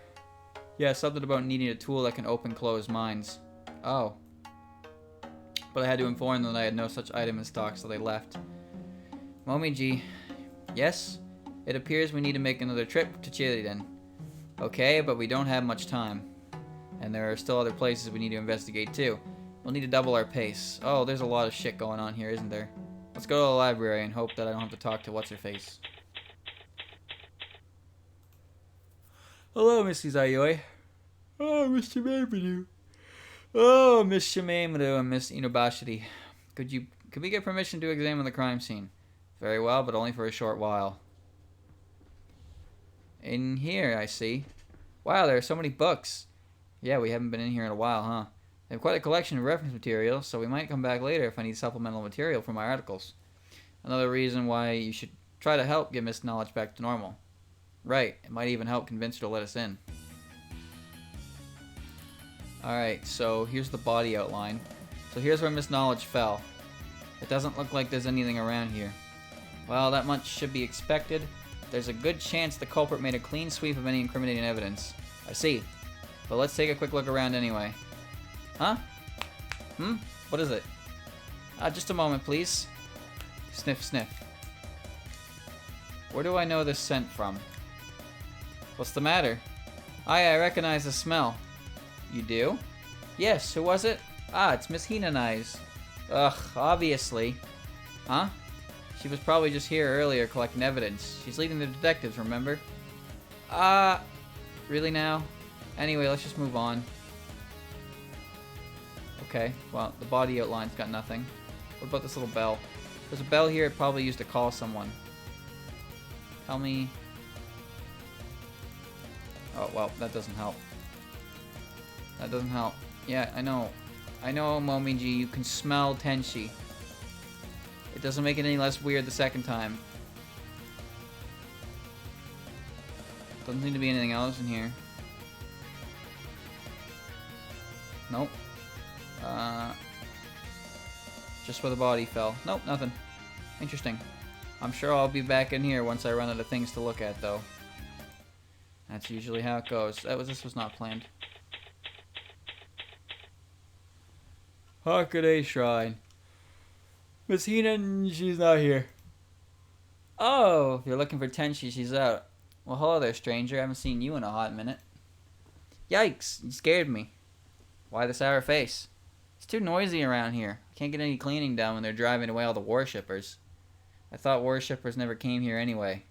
A: Yeah, something about needing a tool that can open closed minds. Oh. But I had to inform them that I had no such item in stock, so they left. Momiji. Yes? It appears we need to make another trip to Chiridan. Okay, but we don't have much time. And there are still other places we need to investigate too. We'll need to double our pace. Oh, there's a lot of shit going on here, isn't there? Let's go to the library and hope that I don't have to talk to what's-her-face. Hello, Mrs. Ayoi. Oh, Mr. Shameimaru. Oh, Miss Shameimaru and Miss Inobashiri. Could we get permission to examine the crime scene? Very well, but only for a short while. In here, I see. Wow, there are so many books. Yeah, we haven't been in here in a while, huh? They have quite a collection of reference material, so we might come back later if I need supplemental material for my articles. Another reason why you should try to help get Miss Knowledge back to normal. Right, it might even help convince her to let us in. Alright, so here's the body outline. So here's where Miss Knowledge fell. It doesn't look like there's anything around here. Well, that much should be expected. There's a good chance the culprit made a clean sweep of any incriminating evidence. I see. But let's take a quick look around anyway. Huh? What is it? Just a moment, please. Sniff, sniff. Where do I know this scent from? What's the matter? I recognize the smell. You do? Yes, who was it? It's Miss Hinanai's. Ugh, obviously. Huh? She was probably just here earlier collecting evidence. She's leading the detectives, remember? Really now? Anyway, let's just move on. Okay, well, the body outline's got nothing. What about this little bell? There's a bell here it probably used to call someone. Tell me... Oh, well, that doesn't help. That doesn't help. Yeah, I know. I know, Momiji, you can smell Tenshi. It doesn't make it any less weird the second time. Doesn't seem to be anything else in here. Nope. Just where the body fell. Nope, nothing. Interesting. I'm sure I'll be back in here once I run out of things to look at, though. That's usually how it goes. This was not planned. Hakude Shrine. Miss Hina, she's not here. Oh, if you're looking for Tenshi, she's out. Well, hello there, stranger. I haven't seen you in a hot minute. Yikes, you scared me. Why the sour face? It's too noisy around here. I can't get any cleaning done when they're driving away all the worshippers. I thought worshippers never came here anyway.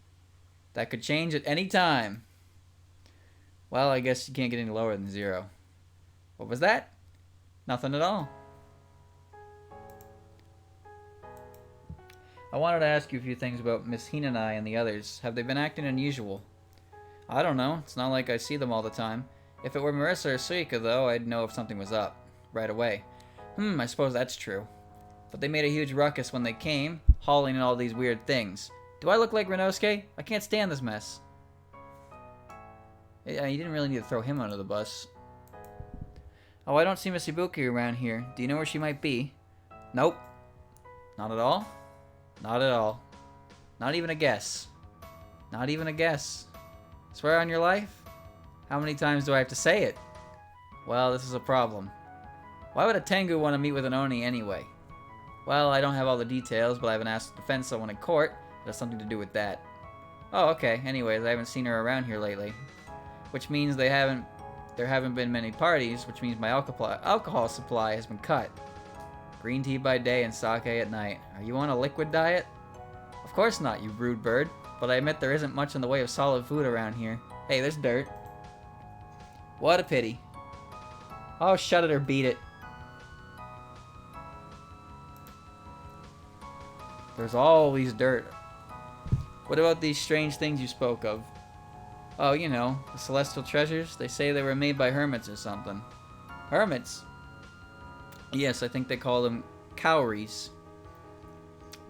A: That could change at any time. Well, I guess you can't get any lower than 0. What was that? Nothing at all. I wanted to ask you a few things about Miss Hinanai and the others. Have they been acting unusual? I don't know. It's not like I see them all the time. If it were Marissa or Suika, though, I'd know if something was up. Right away. I suppose that's true. But they made a huge ruckus when they came, hauling in all these weird things. Do I look like Renosuke? I can't stand this mess. Yeah, you didn't really need to throw him under the bus. Oh, I don't see Miss Ibuki around here. Do you know where she might be? Nope. Not at all? Not at all. Not even a guess. Not even a guess. Swear on your life? How many times do I have to say it? Well, this is a problem. Why would a Tengu want to meet with an Oni anyway? Well, I don't have all the details, but I've been asked to defend someone in court. It has something to do with that. Oh, okay. Anyways, I haven't seen her around here lately. Which means there haven't been many parties, which means my alcohol supply has been cut. Green tea by day and sake at night. Are you on a liquid diet? Of course not, you rude bird. But I admit there isn't much in the way of solid food around here. Hey, there's dirt. What a pity. Oh, shut it or beat it. There's always dirt. What about these strange things you spoke of? Oh, you know, the celestial treasures. They say they were made by hermits or something. Hermits? Yes, I think they call them cowries.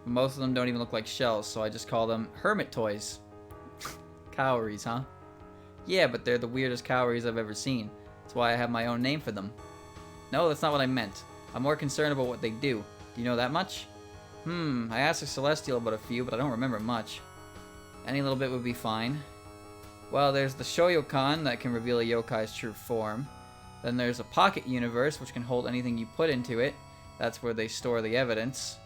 A: Most of them don't even look like shells, so I just call them hermit toys. Cowries, huh? Yeah, but they're the weirdest cowries I've ever seen. That's why I have my own name for them. No, that's not what I meant. I'm more concerned about what they do. Do you know that much? I asked a Celestial about a few, but I don't remember much. Any little bit would be fine. Well, there's the Shoyokan that can reveal a yokai's true form. Then there's a pocket universe, which can hold anything you put into it. That's where they store the evidence.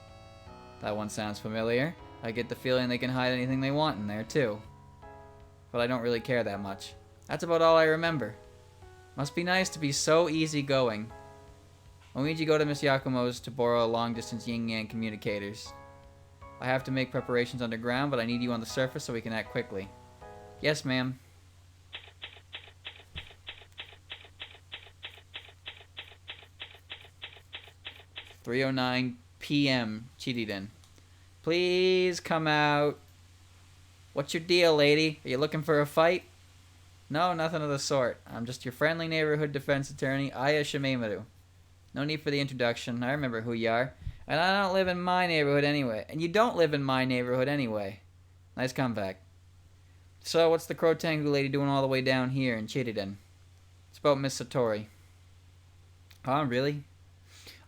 A: That one sounds familiar. I get the feeling they can hide anything they want in there, too. But I don't really care that much. That's about all I remember. Must be nice to be so easygoing. When need you go to Miss Yakumo's to borrow long-distance yin-yang communicators? I have to make preparations underground, but I need you on the surface so we can act quickly. Yes, ma'am. "3:09 p.m. Chiriden. Please come out. What's your deal, lady? Are you looking for a fight? No, nothing of the sort. I'm just your friendly neighborhood defense attorney, Aya Shameimaru. No need for the introduction. I remember who you are. And I don't live in my neighborhood anyway. And you don't live in my neighborhood anyway. Nice comeback. So, what's the Crow Tengu lady doing all the way down here in Chiriden? It's about Miss Satori. Oh, really?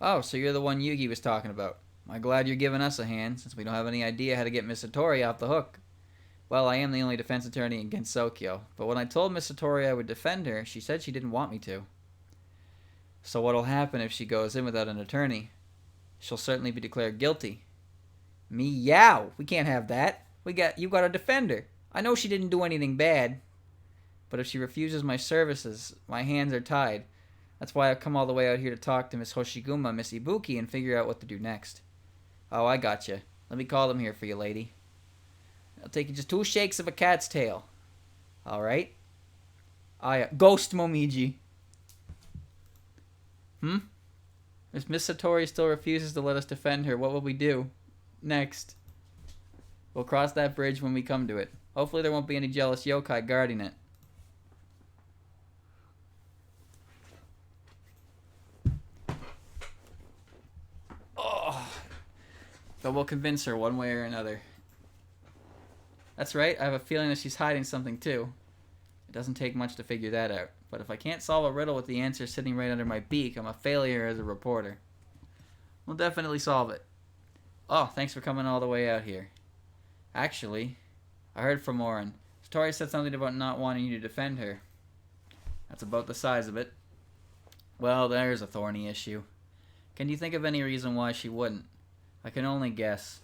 A: Oh, so you're the one Yugi was talking about. I'm glad you're giving us a hand, since we don't have any idea how to get Miss Satori off the hook. Well, I am the only defense attorney in Gensokyo, but when I told Miss Satori I would defend her, she said she didn't want me to. So what'll happen if she goes in without an attorney? She'll certainly be declared guilty. Meow! We can't have that. You got a defender. I know she didn't do anything bad. But if she refuses my services, my hands are tied. That's why I've come all the way out here to talk to Miss Hoshiguma, Miss Ibuki, and figure out what to do next. Oh, I gotcha. Let me call them here for you, lady. It'll take you just 2 shakes of a cat's tail. Alright? Ghost Momiji. If Miss Satori still refuses to let us defend her, what will we do? Next. We'll cross that bridge when we come to it. Hopefully there won't be any jealous yokai guarding it. Oh. But we'll convince her one way or another. That's right, I have a feeling that she's hiding something too. It doesn't take much to figure that out. But if I can't solve a riddle with the answer sitting right under my beak, I'm a failure as a reporter. We'll definitely solve it. Oh, thanks for coming all the way out here. Actually, I heard from Oren. Satori said something about not wanting you to defend her. That's about the size of it. Well, there's a thorny issue. Can you think of any reason why she wouldn't? I can only guess.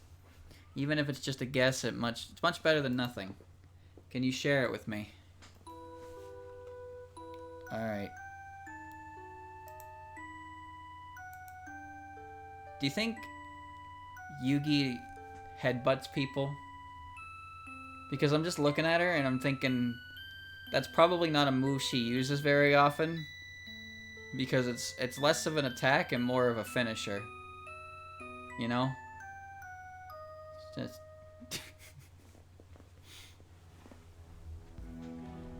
A: Even if it's just a guess, it's much better than nothing. Can you share it with me? Alright. Do you think Yugi headbutts people? Because I'm just looking at her and I'm thinking that's probably not a move she uses very often. Because it's less of an attack and more of a finisher. You know? Just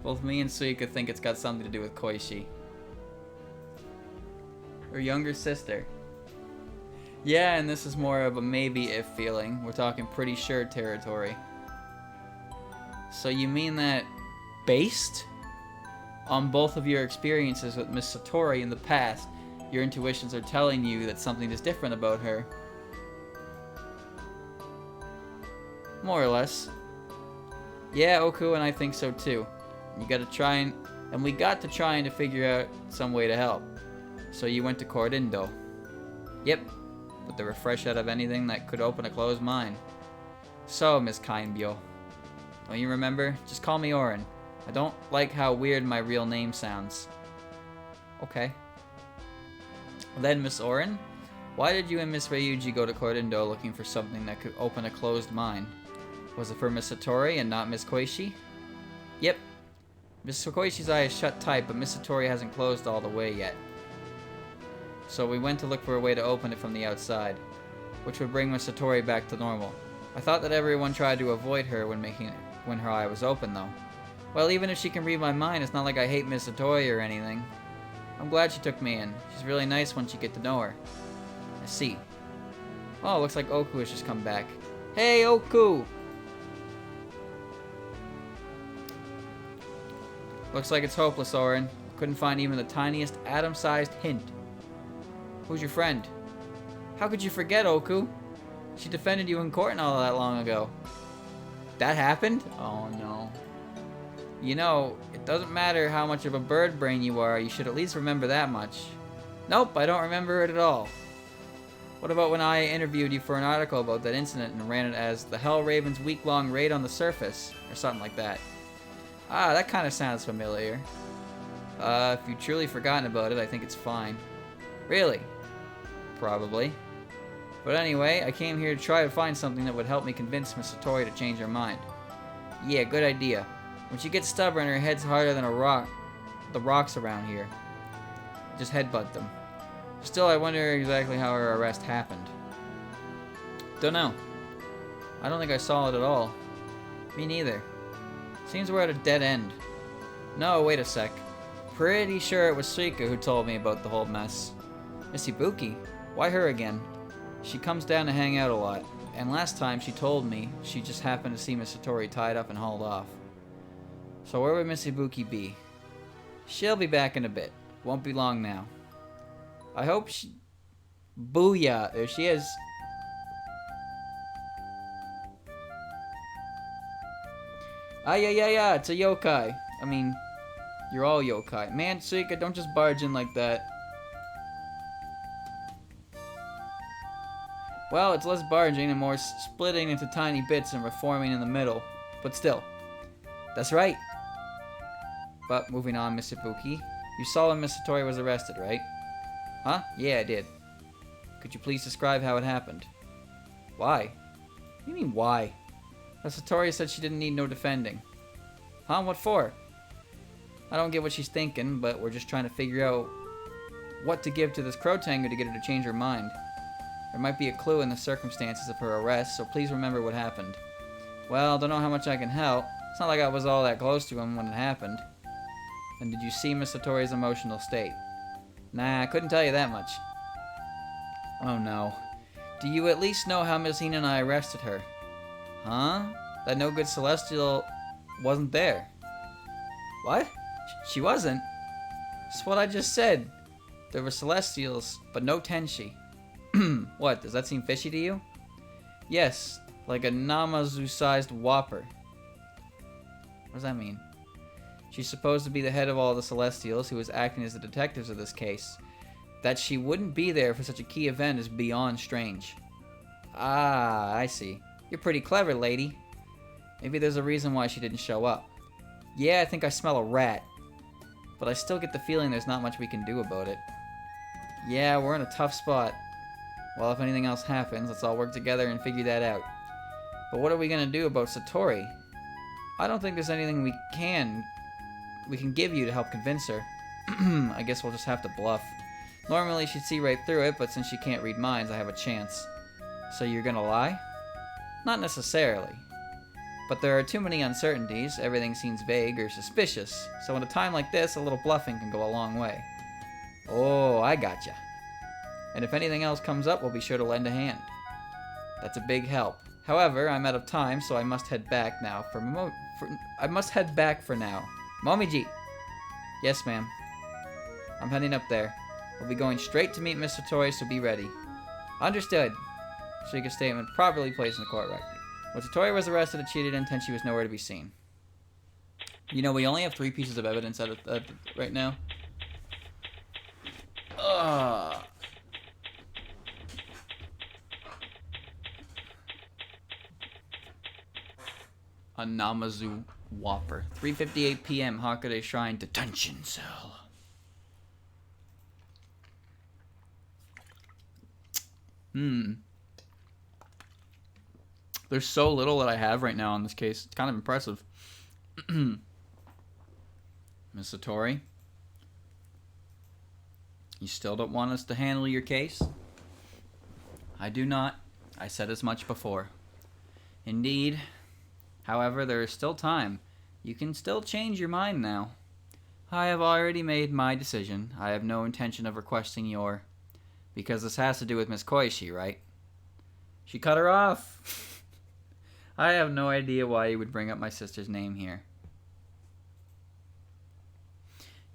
A: both me and Suika think it's got something to do with Koishi. Her younger sister. Yeah, and this is more of a maybe-if feeling. We're talking pretty sure territory. So you mean that based? on both of your experiences with Miss Satori in the past, your intuitions are telling you that something is different about her. More or less. Yeah, Oku and I think so too. We got to try to figure out some way to help. So you went to Cordindo. Yep, with the refresh out of anything that could open a closed mind. So, Miss Kindbyo, don't you remember? Just call me Orin. I don't like how weird my real name sounds. Okay. Then, Miss Orin, why did you and Miss Ryuji go to Cordindo looking for something that could open a closed mind? Was it for Miss Satori and not Miss Koishi? Yep. Miss Koishi's eye is shut tight, but Miss Satori hasn't closed all the way yet. So we went to look for a way to open it from the outside, which would bring Miss Satori back to normal. I thought that everyone tried to avoid her when her eye was open, though. Well, even if she can read my mind, it's not like I hate Miss Satori or anything. I'm glad she took me in. She's really nice once you get to know her. I see. Oh, looks like Oku has just come back. Hey, Oku! Looks like it's hopeless, Orin. Couldn't find even the tiniest atom-sized hint. Who's your friend? How could you forget, Oku? She defended you in court not all that long ago. That happened? Oh no. You know, it doesn't matter how much of a bird brain you are, you should at least remember that much. Nope, I don't remember it at all. What about when I interviewed you for an article about that incident and ran it as the Hell Raven's week-long raid on the surface? Or something like that. Ah, that kind of sounds familiar. If you've truly forgotten about it, I think it's fine. Really? Probably. But anyway, I came here to try to find something that would help me convince Miss Satori to change her mind. Yeah, good idea. When she gets stubborn, her head's harder than a rock. The rocks around here. Just headbutt them. Still, I wonder exactly how her arrest happened. Don't know. I don't think I saw it at all. Me neither. Seems we're at a dead end. No, wait a sec. Pretty sure it was Suika who told me about the whole mess. Miss Ibuki? Why her again? She comes down to hang out a lot, and last time she told me she just happened to see Miss Satori tied up and hauled off. So where would Miss Ibuki be? She'll be back in a bit. Won't be long now. I hope she... Booyah! There she is. Yeah, it's a yokai. I mean, you're all yokai. Man, Suika, don't just barge in like that. Well, it's less barging and more splitting into tiny bits and reforming in the middle. But still. That's right. But, moving on, Miss Ibuki. You saw when Miss Satori was arrested, right? Huh? Yeah, I did. Could you please describe how it happened? Why? What do you mean, why? Miss Satori said she didn't need no defending. Huh? What for? I don't get what she's thinking, but we're just trying to figure out what to give to this Crotango to get her to change her mind. There might be a clue in the circumstances of her arrest, so please remember what happened. Well, don't know how much I can help. It's not like I was all that close to him when it happened. And did you see Miss Satori's emotional state? Nah, I couldn't tell you that much. Oh no. Do you at least know how Miss Hina and I arrested her? Huh? That no good Celestial wasn't there. What? She wasn't? That's what I just said. There were Celestials, but no Tenshi. What, does that seem fishy to you? Yes, like a Namazu-sized whopper. What does that mean? She's supposed to be the head of all the Celestials who is acting as the detectives of this case. That she wouldn't be there for such a key event is beyond strange. Ah, I see. You're pretty clever, lady. Maybe there's a reason why she didn't show up. Yeah, I think I smell a rat. But I still get the feeling there's not much we can do about it. Yeah, we're in a tough spot. Well, if anything else happens, let's all work together and figure that out. But what are we gonna do about Satori? I don't think there's anything we can give you to help convince her. I guess we'll just have to bluff. Normally she'd see right through it, but since she can't read minds, I have a chance. So you're gonna lie? Not necessarily. But there are too many uncertainties, everything seems vague or suspicious, so in a time like this, a little bluffing can go a long way. Oh, I gotcha. And if anything else comes up, we'll be sure to lend a hand. That's a big help. However, I'm out of time, so I must head back now for now. Momiji! Yes, ma'am. I'm heading up there. We'll be going straight to meet Miss Satori, so be ready. Understood. Shika's statement properly placed in the court record. When Satori was arrested at cheated intent, she was nowhere to be seen. You know, we only have 3 pieces of evidence right now. Ugh. A Namazu Whopper. 3:58 p.m. Hakude Shrine Detention Cell. There's so little that I have right now on this case. It's kind of impressive. Miss Satori, you still don't want us to handle your case? I do not. I said as much before. Indeed. However, there is still time. You can still change your mind now. I have already made my decision. I have no intention of requesting your... Because this has to do with Miss Koishi, right? She cut her off. I have no idea why you would bring up my sister's name here.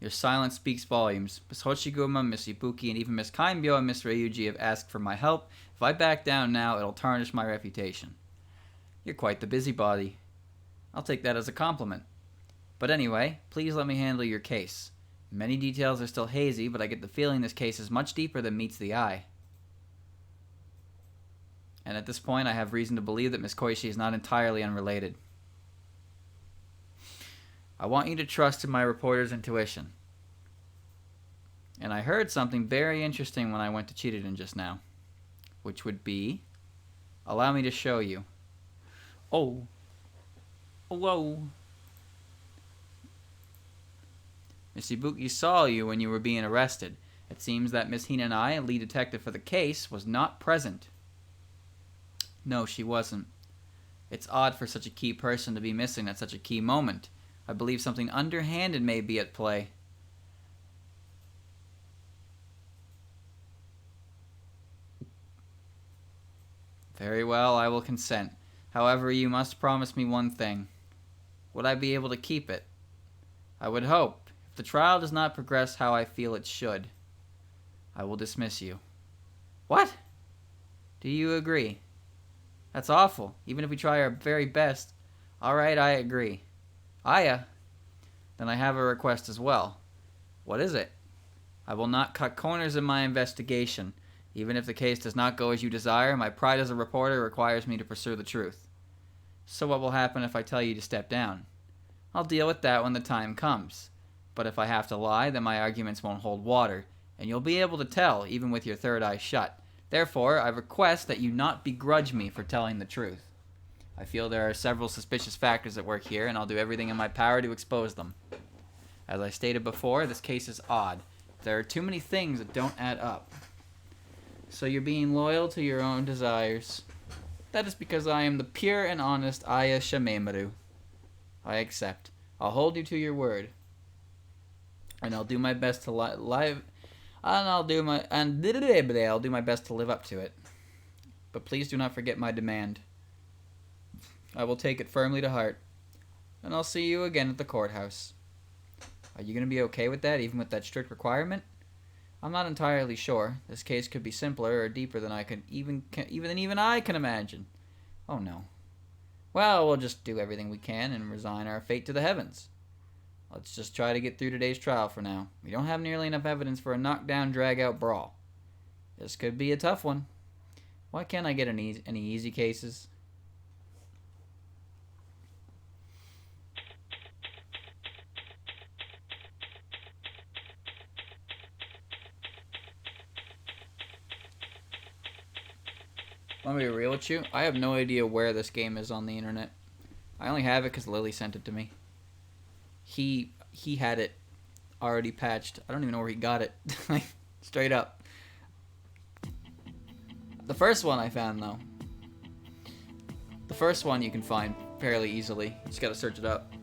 A: Your silence speaks volumes. Miss Hoshiguma, Miss Ibuki, and even Miss Kaimbyo and Miss Ryuji have asked for my help. If I back down now, it'll tarnish my reputation. You're quite the busybody. I'll take that as a compliment. But anyway, please let me handle your case. Many details are still hazy, but I get the feeling this case is much deeper than meets the eye. And at this point, I have reason to believe that Miss Koishi is not entirely unrelated. I want you to trust in my reporter's intuition. And I heard something very interesting when I went to Chiriden just now. Which would be... Allow me to show you. Oh. Whoa. Miss Ibuki saw you when you were being arrested. It seems that Miss Hinanai, lead detective for the case, was not present. No, she wasn't. It's odd for such a key person to be missing at such a key moment. I believe something underhanded may be at play. Very well, I will consent. However, you must promise me one thing. Would I be able to keep it? I would hope. If the trial does not progress how I feel it should, I will dismiss you. What? Do you agree? That's awful, even if we try our very best. Alright, I agree. Aya? Then I have a request as well. What is it? I will not cut corners in my investigation. Even if the case does not go as you desire, my pride as a reporter requires me to pursue the truth. So what will happen if I tell you to step down? I'll deal with that when the time comes. But if I have to lie, then my arguments won't hold water, and you'll be able to tell, even with your third eye shut. Therefore, I request that you not begrudge me for telling the truth. I feel there are several suspicious factors at work here, and I'll do everything in my power to expose them. As I stated before, this case is odd. There are too many things that don't add up. So you're being loyal to your own desires. That is because I am the pure and honest Aya Shameimaru. I accept. I'll hold you to your word. And I'll do my best to I'll do my best to live up to it. But please do not forget my demand. I will take it firmly to heart. And I'll see you again at the courthouse. Are you going to be okay with that, even with that strict requirement? I'm not entirely sure. This case could be simpler or deeper than I can even I can imagine. Oh no. Well, we'll just do everything we can and resign our fate to the heavens. Let's just try to get through today's trial for now. We don't have nearly enough evidence for a knockdown, drag-out brawl. This could be a tough one. Why can't I get any easy cases? Let me be real with you. I have no idea where this game is on the internet. I only have it because Lily sent it to me. He had it already patched. I don't even know where he got it. Like, straight up. The first one I found, though. The first one you can find fairly easily. You just gotta search it up.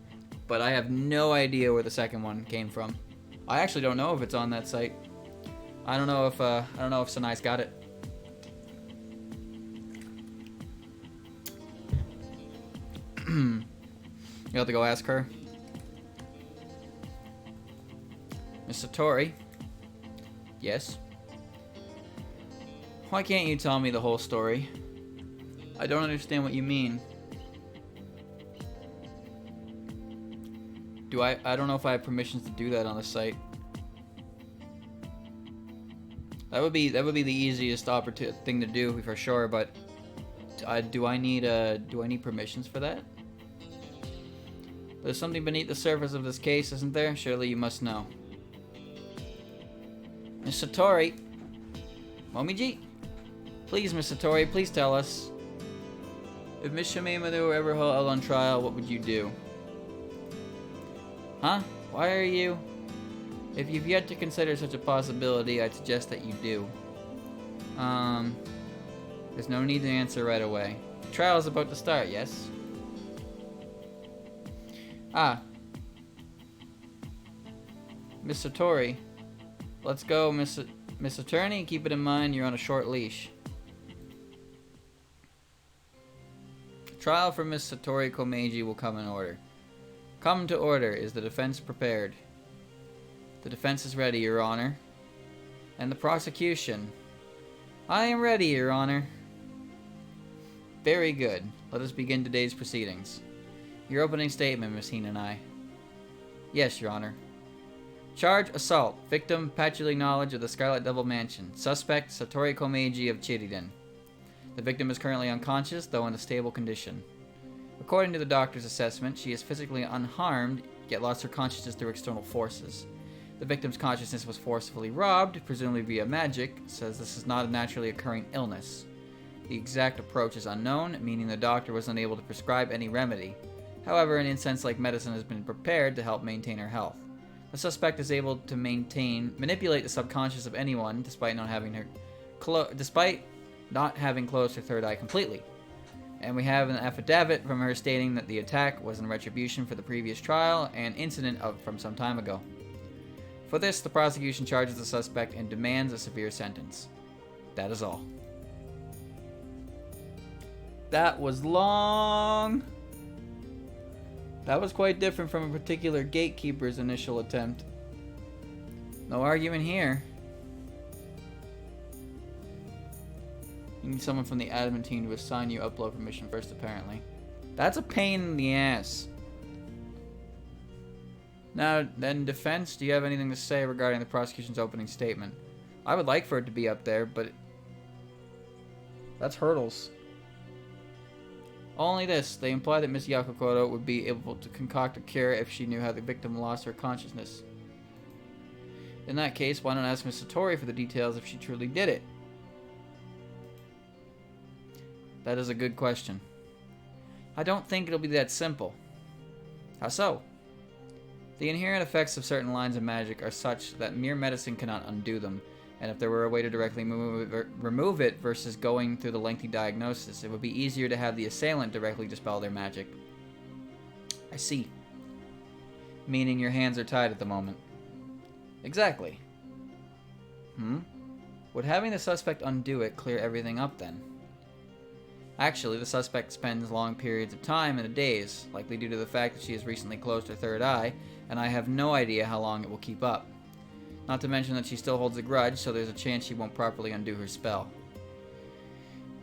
A: But I have no idea where the second one came from. I actually don't know if it's on that site. I don't know if Sanai's got it. You have to go ask her. Miss Satori? Yes? Why can't you tell me the whole story? I don't understand what you mean. I don't know if I have permissions to do that on the site. That would be the easiest thing to do for sure, but do I need permissions for that? There's something beneath the surface of this case, isn't there? Surely you must know. Miss Satori. Momiji? Please, Miss Satori, please tell us. If Miss Shameimaru were ever held on trial, what would you do? Huh? Why are you... If you've yet to consider such a possibility, I'd suggest that you do. There's no need to answer right away. The trial is about to start, yes? Ah. Miss Satori. Let's go, Miss Attorney. Keep it in mind you're on a short leash. Trial for Miss Satori Komeiji will come in order. Come to order. Is the defense prepared? The defense is ready, Your Honor. And the prosecution? I am ready, Your Honor. Very good. Let us begin today's proceedings. Your opening statement, Miss Hinanai. Yes, Your Honor. Charge, assault. Victim, patchouli knowledge of the Scarlet Devil Mansion. Suspect, Satori Komeiji of Chiriden. The victim is currently unconscious, though in a stable condition. According to the doctor's assessment, she is physically unharmed, yet lost her consciousness through external forces. The victim's consciousness was forcibly robbed, presumably via magic, says this is not a naturally occurring illness. The exact approach is unknown, meaning the doctor was unable to prescribe any remedy. However, an incense-like medicine has been prepared to help maintain her health. The suspect is able to manipulate the subconscious of anyone, despite not having closed her third eye completely. And we have an affidavit from her stating that the attack was in retribution for the previous trial and incident from some time ago. For this, the prosecution charges the suspect and demands a severe sentence. That is all. That was long. That was quite different from a particular gatekeeper's initial attempt. No argument here. You need someone from the admin team to assign you upload permission first, apparently. That's a pain in the ass. Now, then, defense, do you have anything to say regarding the prosecution's opening statement? I would like for it to be up there, but... that's hurdles. Only this. They imply that Miss Gyakuten would be able to concoct a cure if she knew how the victim lost her consciousness. In that case, why not ask Miss Satori for the details if she truly did it? That is a good question. I don't think it'll be that simple. How so? The inherent effects of certain lines of magic are such that mere medicine cannot undo them, and if there were a way to directly remove it versus going through the lengthy diagnosis, it would be easier to have the assailant directly dispel their magic. I see. Meaning your hands are tied at the moment. Exactly. Would having the suspect undo it clear everything up then? Actually, the suspect spends long periods of time in a daze, likely due to the fact that she has recently closed her third eye, and I have no idea how long it will keep up. Not to mention that she still holds a grudge, so there's a chance she won't properly undo her spell.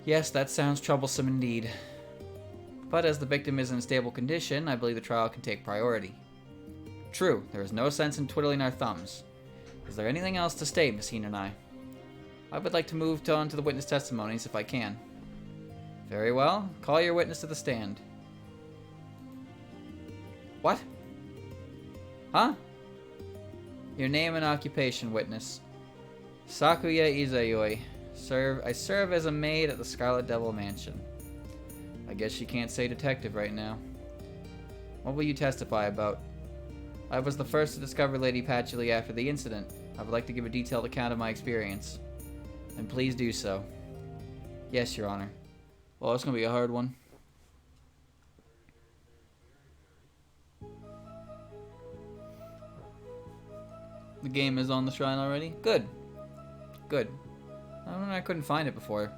A: Yes, that sounds troublesome indeed. But as the victim is in a stable condition, I believe the trial can take priority. True, there is no sense in twiddling our thumbs. Is there anything else to state, Miss Hinanai? I would like to move on to the witness testimonies if I can. Very well. Call your witness to the stand. What? Huh? Your name and occupation, witness. Sakuya Izayoi. I serve as a maid at the Scarlet Devil Mansion. I guess she can't say detective right now. What will you testify about? I was the first to discover Lady Patchouli after the incident. I would like to give a detailed account of my experience. And please do so. Yes, Your Honor. Well, it's going to be a hard one. The game is on the shrine already? Good. Good. I don't know, I couldn't find it before.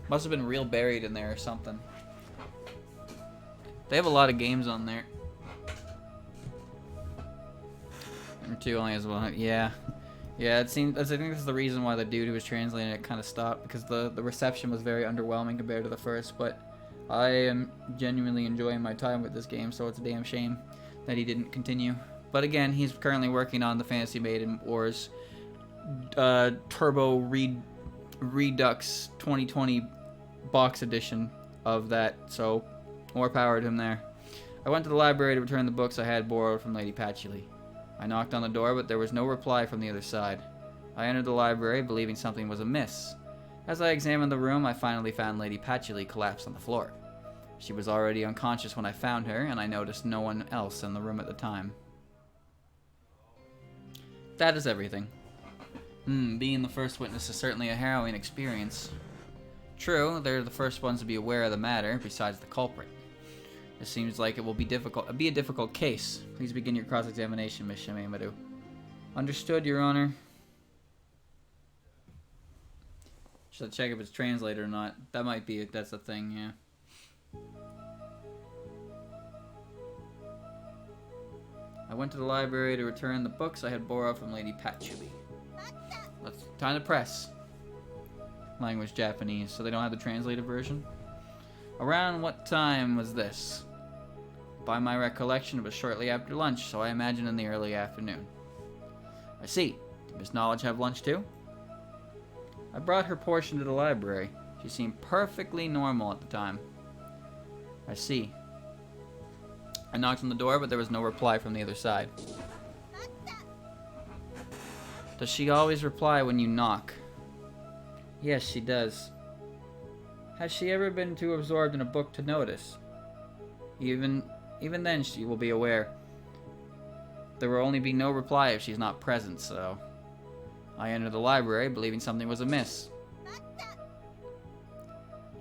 A: Must have been real buried in there or something. They have a lot of games on there. 2 only has one. Yeah. Yeah, it seems. I think this is the reason why the dude who was translating it kind of stopped, because the reception was very underwhelming compared to the first. But I am genuinely enjoying my time with this game, so it's a damn shame that he didn't continue. But again, he's currently working on the Fantasy Maiden Wars Turbo Redux 2020 box edition of that, so more power to him there. I went to the library to return the books I had borrowed from Lady Patchouli. I knocked on the door, but there was no reply from the other side. I entered the library, believing something was amiss. As I examined the room, I finally found Lady Patchouli collapsed on the floor. She was already unconscious when I found her, and I noticed no one else in the room at the time. That is everything. Being the first witness is certainly a harrowing experience. True, they're the first ones to be aware of the matter, besides the culprit. It seems like it will be a difficult case. Please begin your cross-examination, Miss Shameimaru. Understood, Your Honor. Should I check if it's translated or not? That might be it. That's the thing, yeah. I went to the library to return the books I had borrowed from Lady Patchouli. Time to press. Language Japanese, so they don't have the translated version. Around what time was this? By my recollection, it was shortly after lunch, so I imagine in the early afternoon. I see. Did Miss Knowledge have lunch too? I brought her portion to the library. She seemed perfectly normal at the time. I see. I knocked on the door, but there was no reply from the other side. Does she always reply when you knock? Yes, she does. Has she ever been too absorbed in a book to notice? Even then, she will be aware. There will only be no reply if she's not present, so... I entered the library, believing something was amiss.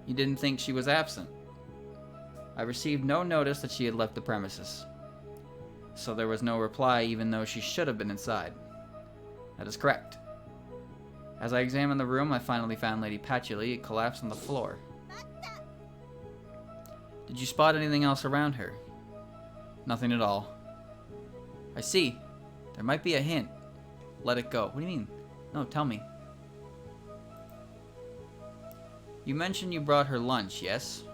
A: You didn't think she was absent? I received no notice that she had left the premises. So there was no reply, even though she should have been inside. That is correct. As I examined the room, I finally found Lady Patchouli collapsed on the floor. Did you spot anything else around her? Nothing at all. I see. There might be a hint. Let it go. What do you mean? No, tell me. You mentioned you brought her lunch, yes?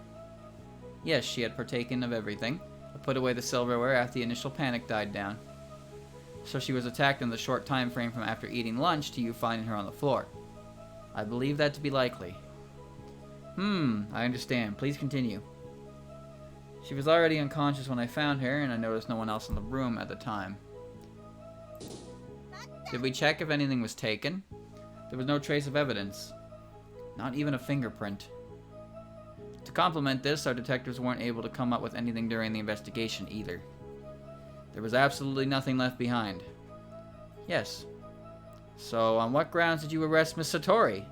A: Yes, she had partaken of everything. I put away the silverware after the initial panic died down. So she was attacked in the short time frame from after eating lunch to you finding her on the floor. I believe that to be likely. I understand. Please continue. She was already unconscious when I found her, and I noticed no one else in the room at the time. Did we check if anything was taken? There was no trace of evidence. Not even a fingerprint. To complement this, our detectives weren't able to come up with anything during the investigation either. There was absolutely nothing left behind. Yes. So, on what grounds did you arrest Miss Satori?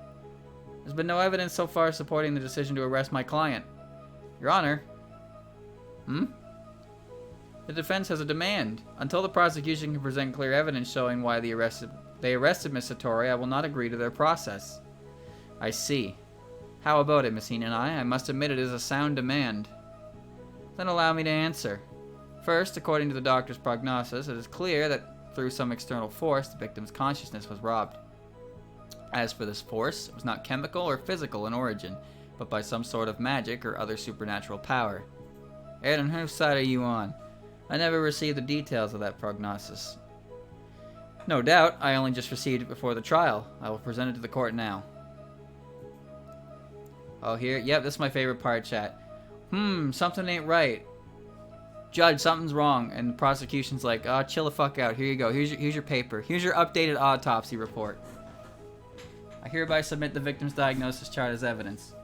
A: There's been no evidence so far supporting the decision to arrest my client. Your Honor. The defense has a demand. Until the prosecution can present clear evidence showing why they arrested Miss Satori, I will not agree to their process. I see. How about it, Miss Hinanai? I must admit it is a sound demand. Then allow me to answer. First, according to the doctor's prognosis, it is clear that through some external force, the victim's consciousness was robbed. As for this force, it was not chemical or physical in origin, but by some sort of magic or other supernatural power. Ed, on whose side are you on? I never received the details of that prognosis. No doubt, I only just received it before the trial. I will present it to the court now. Oh, here? Yep, this is my favorite part, chat. Something ain't right. Judge, something's wrong. And the prosecution's like, oh, chill the fuck out. Here you go. Here's your paper. Here's your updated autopsy report. I hereby submit the victim's diagnosis chart as evidence.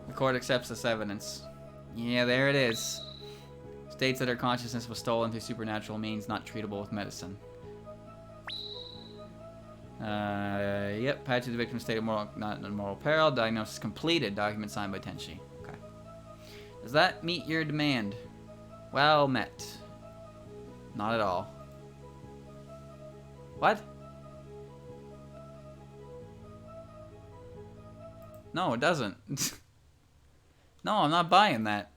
A: The court accepts this evidence. Yeah, there it is. States that her consciousness was stolen through supernatural means not treatable with medicine. Yep, patch of the victim's state of not in moral peril. Diagnosis completed. Document signed by Tenshi. Okay. Does that meet your demand? Well met. Not at all. What? No, it doesn't. No, I'm not buying that.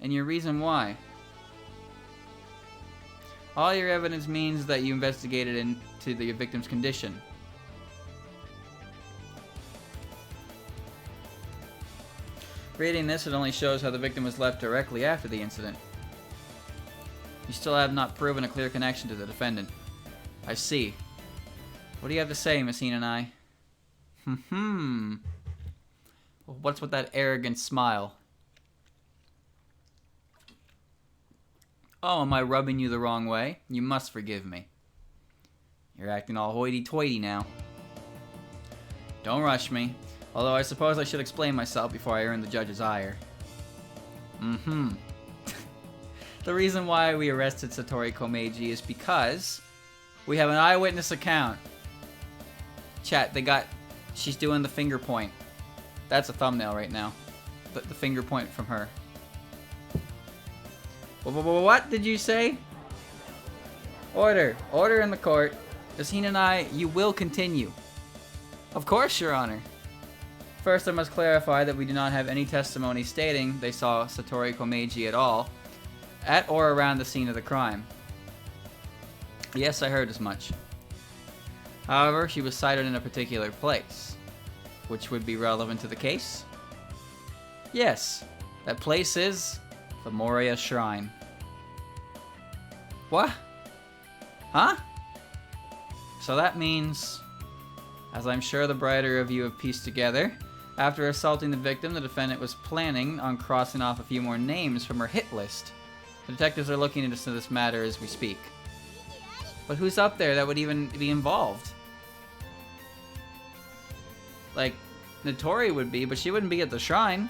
A: And your reason why? All your evidence means that you investigated into the victim's condition. Reading this, it only shows how the victim was left directly after the incident. You still have not proven a clear connection to the defendant. I see. What do you have to say, Miss Hinanai? What's with that arrogant smile? Oh, am I rubbing you the wrong way? You must forgive me. You're acting all hoity-toity now. Don't rush me. Although I suppose I should explain myself before I earn the judge's ire. The reason why we arrested Satori Komeiji is because we have an eyewitness account. Chat, she's doing the finger point. That's a thumbnail right now. The finger point from her. What did you say? Order. Order in the court. Miss Hinanai, you will continue. Of course, Your Honor. First, I must clarify that we do not have any testimony stating they saw Satori Komeiji at all, at or around the scene of the crime. Yes, I heard as much. However, she was sighted in a particular place, which would be relevant to the case. Yes, that place is the Moria Shrine. What? Huh? So that means, as I'm sure the brighter of you have pieced together, after assaulting the victim, the defendant was planning on crossing off a few more names from her hit list. The detectives are looking into this matter as we speak. But who's up there that would even be involved? Like, Notori would be, but she wouldn't be at the shrine.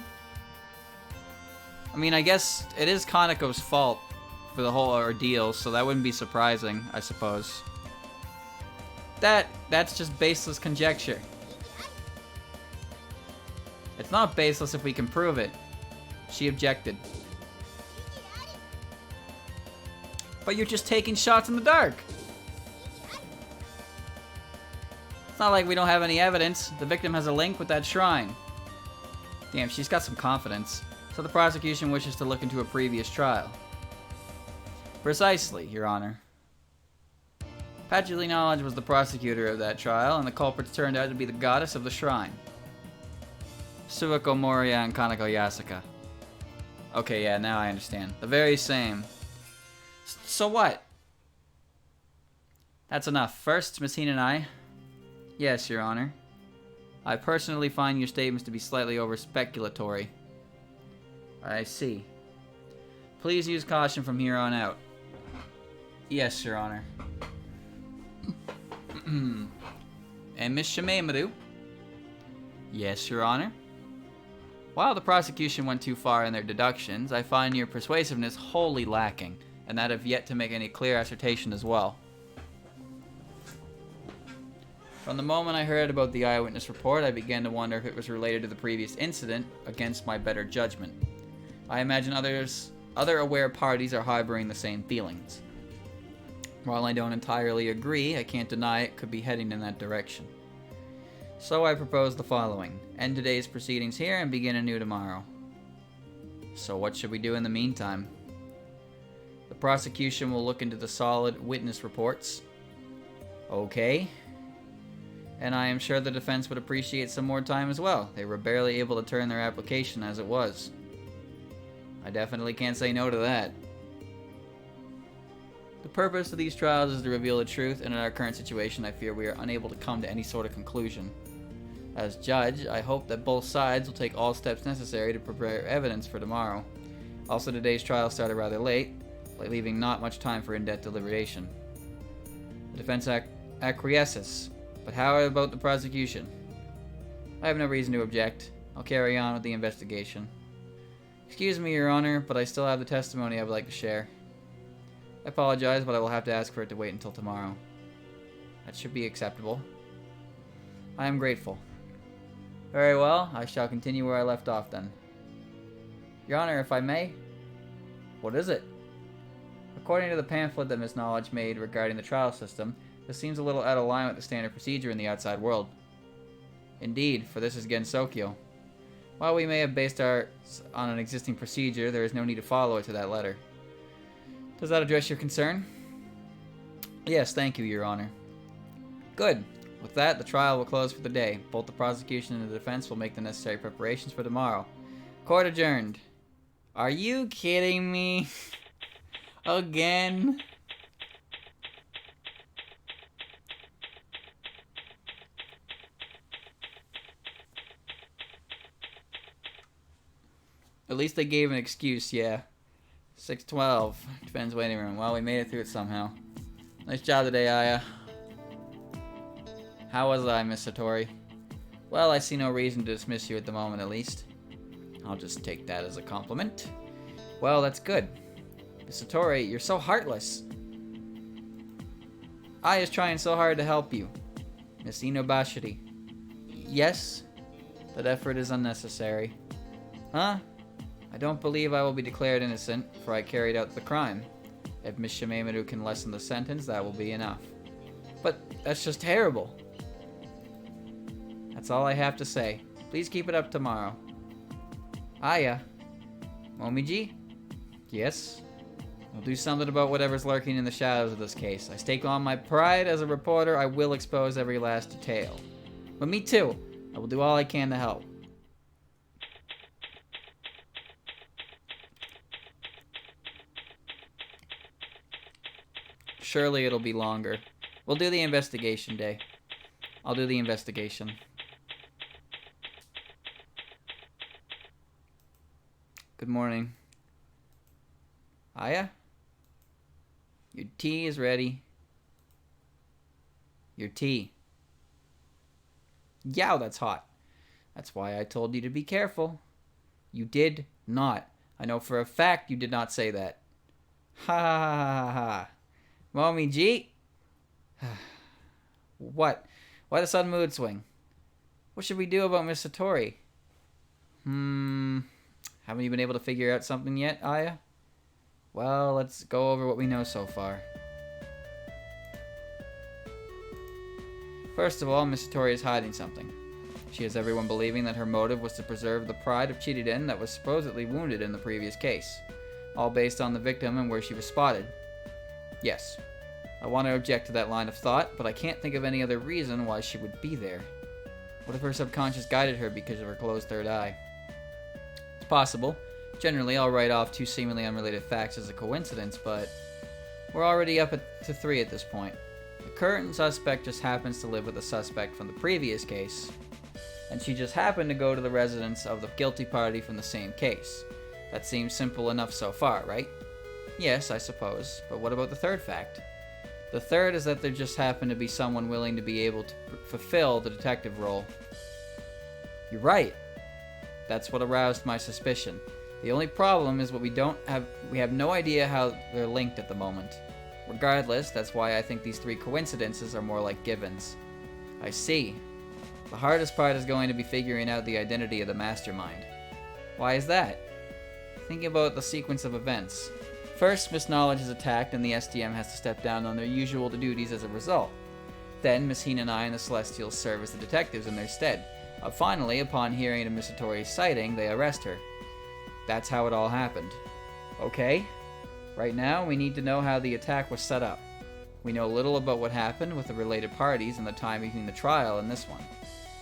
A: I mean, I guess it is Kaneko's fault for the whole ordeal, so that wouldn't be surprising, I suppose. That's just baseless conjecture. It's not baseless if we can prove it. She objected. But you're just taking shots in the dark. It's not like we don't have any evidence. The victim has a link with that shrine. Damn, she's got some confidence. So the prosecution wishes to look into a previous trial. Precisely, Your Honor. Patchouli Knowledge was the prosecutor of that trial, and the culprits turned out to be the goddess of the shrine. Suiko Moria and Kaneko Yasuka. Okay, yeah, now I understand. The very same. So what? That's enough. First, Miss Hinanai. Yes, Your Honor. I personally find your statements to be slightly over-speculatory. I see. Please use caution from here on out. Yes, Your Honor. And Miss Shameimaru? Yes, Your Honor. While the prosecution went too far in their deductions, I find your persuasiveness wholly lacking, and that have yet to make any clear assertion as well. From the moment I heard about the eyewitness report, I began to wonder if it was related to the previous incident against my better judgment. I imagine other aware parties are harboring the same feelings. While I don't entirely agree, I can't deny it could be heading in that direction. So I propose the following. End today's proceedings here and begin anew tomorrow. So what should we do in the meantime? The prosecution will look into the solid witness reports. Okay. And I am sure the defense would appreciate some more time as well. They were barely able to turn their application as it was. I definitely can't say no to that. The purpose of these trials is to reveal the truth, and in our current situation, I fear we are unable to come to any sort of conclusion. As judge, I hope that both sides will take all steps necessary to prepare evidence for tomorrow. Also, today's trial started rather late, leaving not much time for in-depth deliberation. The defense acquiesces, but how about the prosecution? I have no reason to object. I'll carry on with the investigation. Excuse me, Your Honor, but I still have the testimony I would like to share. I apologize, but I will have to ask for it to wait until tomorrow. That should be acceptable. I am grateful. Very well, I shall continue where I left off then. Your Honor, if I may? What is it? According to the pamphlet that Miss Knowledge made regarding the trial system, this seems a little out of line with the standard procedure in the outside world. Indeed, for this is Gensokyo. While we may have based ours on an existing procedure, there is no need to follow it to that letter. Does that address your concern? Yes, thank you, Your Honor. Good. With that, the trial will close for the day. Both the prosecution and the defense will make the necessary preparations for tomorrow. Court adjourned. Are you kidding me? Again? At least they gave an excuse, yeah. 612. Defense waiting room. Well, we made it through it somehow. Nice job today, Aya. How was I, Miss Satori? Well, I see no reason to dismiss you at the moment, at least. I'll just take that as a compliment. Well, that's good. Miss Satori, you're so heartless. Aya's trying so hard to help you. Miss Inobashiri. Yes, that effort is unnecessary. Huh? I don't believe I will be declared innocent, for I carried out the crime. If Miss Shameimaru can lessen the sentence, that will be enough. But that's just terrible. That's all I have to say. Please keep it up tomorrow. Aya. Momiji? Yes? I'll do something about whatever's lurking in the shadows of this case. I stake on my pride as a reporter. I will expose every last detail. But me too. I will do all I can to help. Surely it'll be longer. We'll do the investigation day. I'll do the investigation. Good morning. Aya? Your tea is ready. Your tea. Yow, that's hot. That's why I told you to be careful. You did not. I know for a fact you did not say that. Ha ha ha ha ha. Momiji? What? Why the sudden mood swing? What should we do about Miss Satori? Haven't you been able to figure out something yet, Aya? Well, let's go over what we know so far. First of all, Miss Satori is hiding something. She has everyone believing that her motive was to preserve the pride of Chiriden that was supposedly wounded in the previous case. All based on the victim and where she was spotted. Yes. I want to object to that line of thought, but I can't think of any other reason why she would be there. What if her subconscious guided her because of her closed third eye? It's possible. Generally, I'll write off two seemingly unrelated facts as a coincidence, but we're already up to 3 at this point. The current suspect just happens to live with the suspect from the previous case, and she just happened to go to the residence of the guilty party from the same case. That seems simple enough so far, right? Yes, I suppose, but what about the third fact? The third is that there just happened to be someone willing to be able to fulfill the detective role. You're right. That's what aroused my suspicion. The only problem is we have no idea how they're linked at the moment. Regardless, that's why I think these 3 coincidences are more like givens. I see. The hardest part is going to be figuring out the identity of the mastermind. Why is that? Thinking about the sequence of events. First, Miss Knowledge is attacked and the SDM has to step down on their usual duties as a result. Then, Miss Hina and I and the Celestials serve as the detectives in their stead. Finally, upon hearing of Miss Satori's sighting, they arrest her. That's how it all happened. Okay. Right now, we need to know how the attack was set up. We know little about what happened with the related parties and the time between the trial and this one.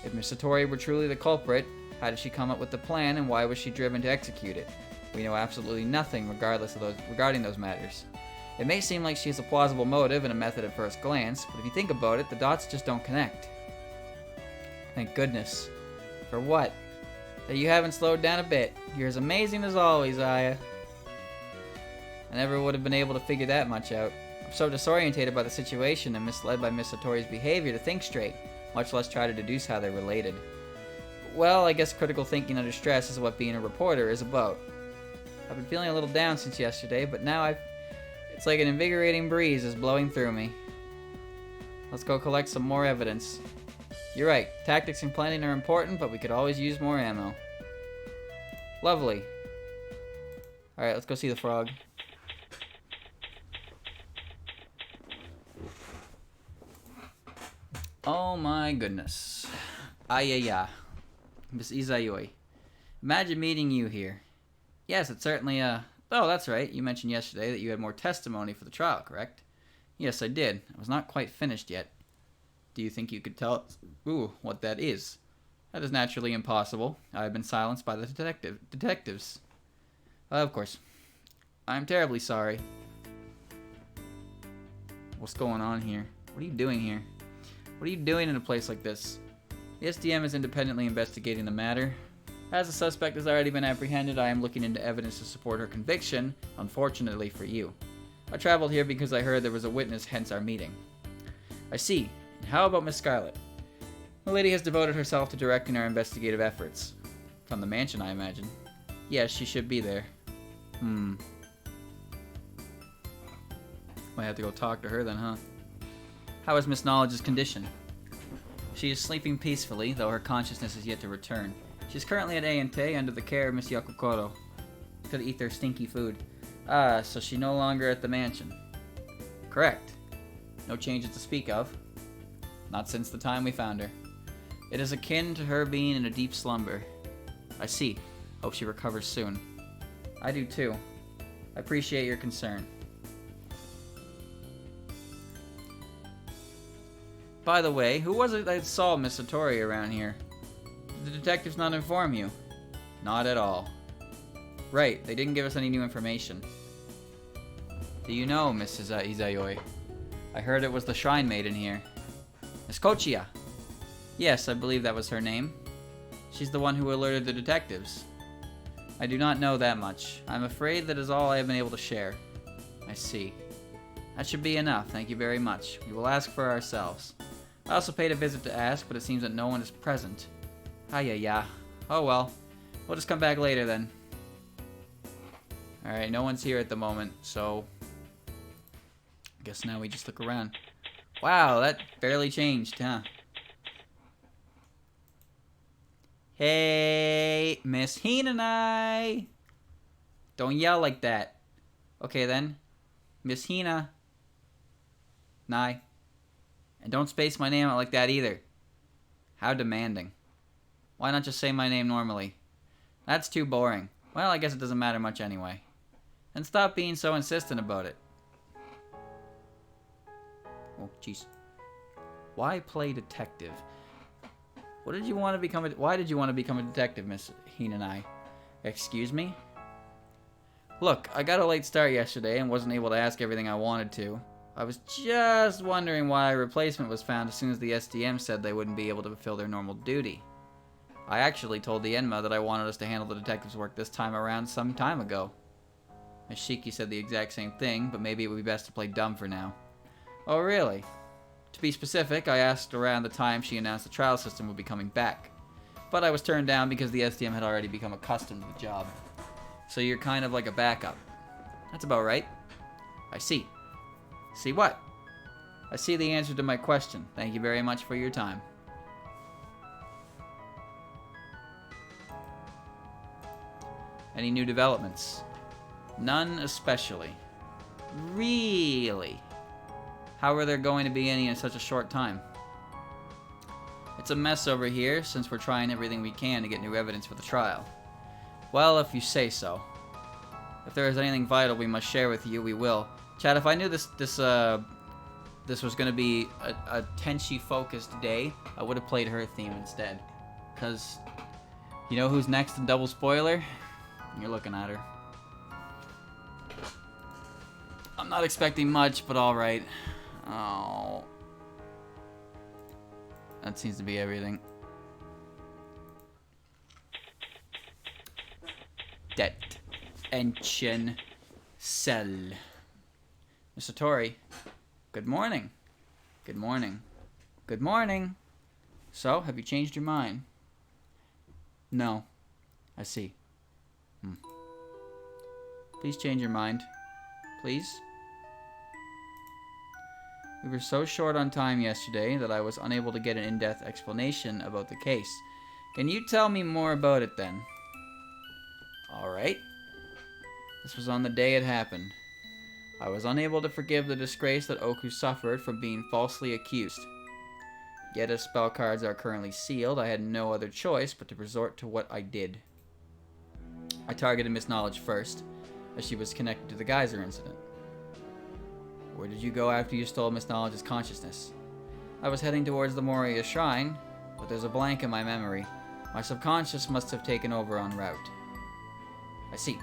A: If Miss Satori were truly the culprit, how did she come up with the plan and why was she driven to execute it? We know absolutely nothing regarding those matters. It may seem like she has a plausible motive and a method at first glance, but if you think about it, the dots just don't connect. Thank goodness. For what? That you haven't slowed down a bit. You're as amazing as always, Aya. I never would have been able to figure that much out. I'm so disorientated by the situation and misled by Miss Satori's behavior to think straight, much less try to deduce how they're related. Well, I guess critical thinking under stress is what being a reporter is about. I've been feeling a little down since yesterday, but now it's like an invigorating breeze is blowing through me. Let's go collect some more evidence. You're right, tactics and planning are important, but we could always use more ammo. Lovely. Alright, let's go see the frog. Oh my goodness. Ayaya. Miss Izayoi. Imagine meeting you here. Yes, it's certainly Oh, that's right. You mentioned yesterday that you had more testimony for the trial, correct? Yes, I did. I was not quite finished yet. Do you think you could tell us what that is? That is naturally impossible. I have been silenced by the detectives. Of course. I'm terribly sorry. What's going on here? What are you doing here? What are you doing in a place like this? The SDM is independently investigating the matter. As the suspect has already been apprehended, I am looking into evidence to support her conviction, unfortunately for you. I traveled here because I heard there was a witness, hence our meeting. I see. And how about Miss Scarlet? The lady has devoted herself to directing our investigative efforts. From the mansion, I imagine. Yes, she should be there. Might have to go talk to her then, huh? How is Miss Knowledge's condition? She is sleeping peacefully, though her consciousness is yet to return. She is currently at A&T under the care of Miss Yakukoro. Could eat their stinky food. So she's no longer at the mansion. Correct. No changes to speak of. Not since the time we found her. It is akin to her being in a deep slumber. I see. Hope she recovers soon. I do too. I appreciate your concern. By the way, who was it that saw Miss Satori around here? Did the detectives not inform you? Not at all. Right, they didn't give us any new information. Do you know, Mrs. Izayoi? I heard it was the shrine maiden here. Miss Kochiya. Yes, I believe that was her name. She's the one who alerted the detectives. I do not know that much. I'm afraid that is all I have been able to share. I see. That should be enough, thank you very much. We will ask for ourselves. I also paid a visit to ask, but it seems that no one is present. Yeah. Oh well. We'll just come back later then. Alright, no one's here at the moment, so... I guess now we just look around. Wow, that barely changed, huh? Hey, Miss Hinanai! Don't yell like that. Okay then. Miss Hina. Nai. And don't space my name out like that either. How demanding. Why not just say my name normally? That's too boring. Well, I guess it doesn't matter much anyway. And stop being so insistent about it. Oh, jeez. Why play detective? Why did you want to become a detective, Miss Hinanai? Excuse me? Look, I got a late start yesterday and wasn't able to ask everything I wanted to. I was just wondering why a replacement was found as soon as the SDM said they wouldn't be able to fulfill their normal duty. I actually told the Enma that I wanted us to handle the detective's work this time around some time ago. Miss Shiki said the exact same thing, but maybe it would be best to play dumb for now. Oh, really? To be specific, I asked around the time she announced the trial system would be coming back. But I was turned down because the SDM had already become accustomed to the job. So you're kind of like a backup. That's about right. I see. See what? I see the answer to my question. Thank you very much for your time. Any new developments? None especially. Really? How are there going to be any in such a short time? It's a mess over here since we're trying everything we can to get new evidence for the trial. Well, if you say so. If there is anything vital we must share with you, we will. Chad, if I knew this was going to be a Tenchi-focused day, I would have played her theme instead. Because, you know who's next in Double Spoiler? You're looking at her. I'm not expecting much, but alright. Oh. That seems to be everything. Detention cell. Mr. Tori. Good morning. Good morning. Good morning. So, have you changed your mind? No. I see. Please change your mind. Please? We were so short on time yesterday that I was unable to get an in-depth explanation about the case. Can you tell me more about it then? Alright. This was on the day it happened. I was unable to forgive the disgrace that Oku suffered from being falsely accused. Yet as spell cards are currently sealed, I had no other choice but to resort to what I did. I targeted Miss Knowledge first, as she was connected to the geyser incident. Where did you go after you stole Miss Knowledge's consciousness? I was heading towards the Moria Shrine, but there's a blank in my memory. My subconscious must have taken over en route. I see.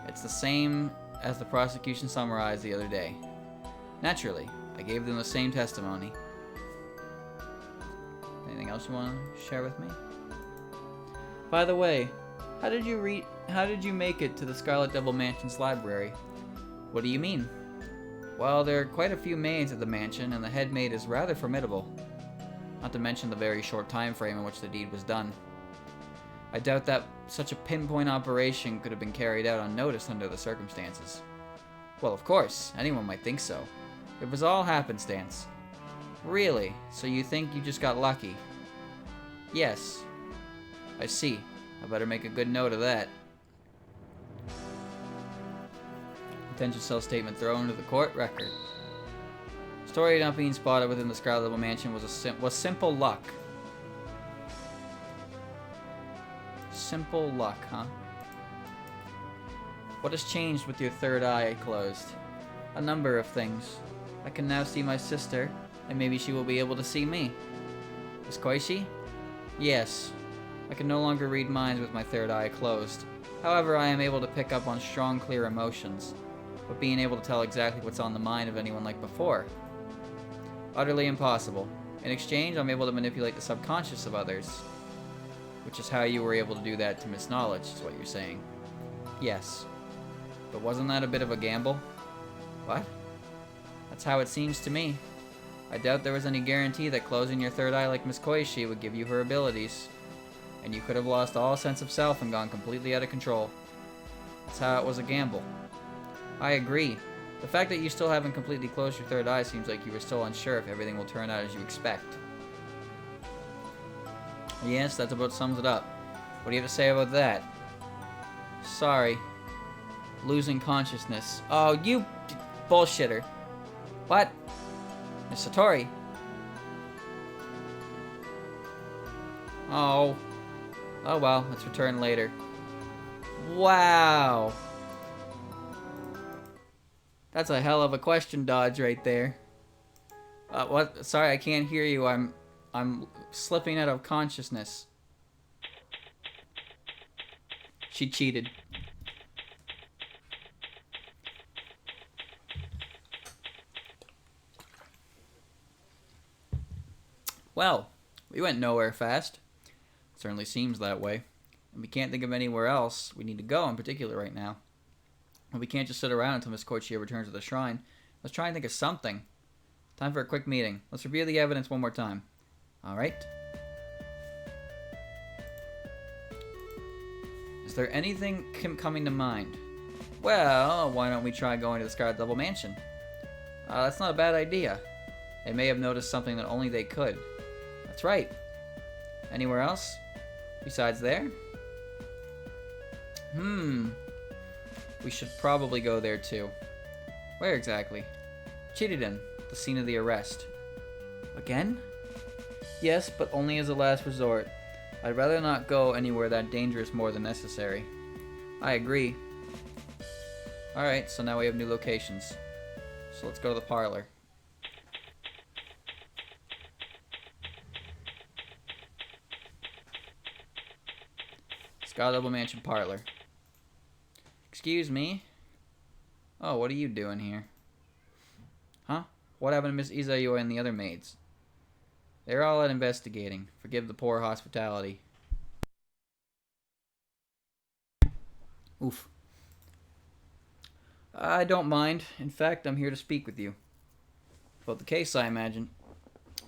A: It's the same as the prosecution summarized the other day. Naturally, I gave them the same testimony. Anything else you want to share with me? By the way, how did you make it to the Scarlet Devil Mansion's library? What do you mean? Well, there are quite a few maids at the mansion, and the head maid is rather formidable. Not to mention the very short time frame in which the deed was done. I doubt that such a pinpoint operation could have been carried out unnoticed under the circumstances. Well, of course, anyone might think so. It was all happenstance. Really? So you think you just got lucky? Yes. I see. I better make a good note of that. Detention cell statement thrown into the court record. Story not being spotted within the Scarlet Devil Mansion was simple luck. Simple luck, huh? What has changed with your third eye closed? A number of things. I can now see my sister, and maybe she will be able to see me. Miss Koishi? Yes. I can no longer read minds with my third eye closed. However, I am able to pick up on strong, clear emotions. But being able to tell exactly what's on the mind of anyone like before? Utterly impossible. In exchange, I'm able to manipulate the subconscious of others. Which is how you were able to do that to Miss Knowledge, is what you're saying. Yes. But wasn't that a bit of a gamble? What? That's how it seems to me. I doubt there was any guarantee that closing your third eye like Miss Koishi would give you her abilities. And you could have lost all sense of self and gone completely out of control. That's how it was a gamble. I agree. The fact that you still haven't completely closed your third eye seems like you were still unsure if everything will turn out as you expect. Yes, that about sums it up. What do you have to say about that? Sorry. Losing consciousness. Oh, you bullshitter. What? Miss Satori. Oh. Oh well, let's return later. Wow. That's a hell of a question dodge right there. What? Sorry, I can't hear you. I'm slipping out of consciousness. She cheated. Well, we went nowhere fast. Certainly seems that way. And we can't think of anywhere else we need to go in particular right now. And we can't just sit around until Miss Koichi returns to the shrine. Let's try and think of something. Time for a quick meeting. Let's review the evidence one more time. Alright. Is there anything coming to mind? Well, why don't we try going to the Scarlet Devil Mansion? That's not a bad idea. They may have noticed something that only they could. That's right. Anywhere else? Besides there? We should probably go there too. Where exactly? Chiriden, the scene of the arrest. Again? Yes, but only as a last resort. I'd rather not go anywhere that dangerous more than necessary. I agree. Alright, so now we have new locations. So let's go to the parlor. Scarlet Devil Mansion parlor. Excuse me? Oh, what are you doing here? Huh? What happened to Miss Izayoi and the other maids? They're all out investigating. Forgive the poor hospitality. Oof. I don't mind. In fact, I'm here to speak with you. About the case, I imagine.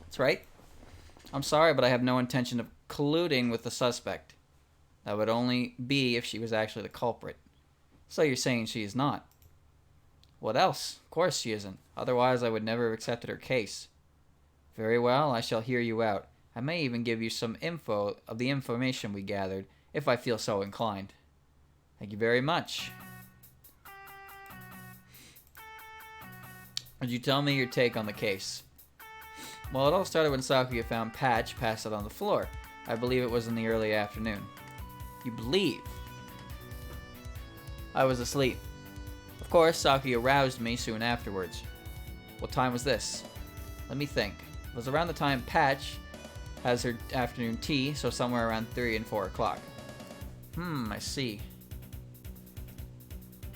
A: That's right. I'm sorry, but I have no intention of colluding with the suspect. That would only be if she was actually the culprit. So you're saying she is not? What else? Of course she isn't. Otherwise, I would never have accepted her case. Very well, I shall hear you out. I may even give you some info of the information we gathered, if I feel so inclined. Thank you very much. Would you tell me your take on the case? Well, it all started when Sakuya found Patch passed out on the floor. I believe it was in the early afternoon. You believe? I was asleep. Of course, Sakuya roused me soon afterwards. What time was this? Let me think. It was around the time Patch has her afternoon tea, so somewhere around 3 and 4 o'clock. I see.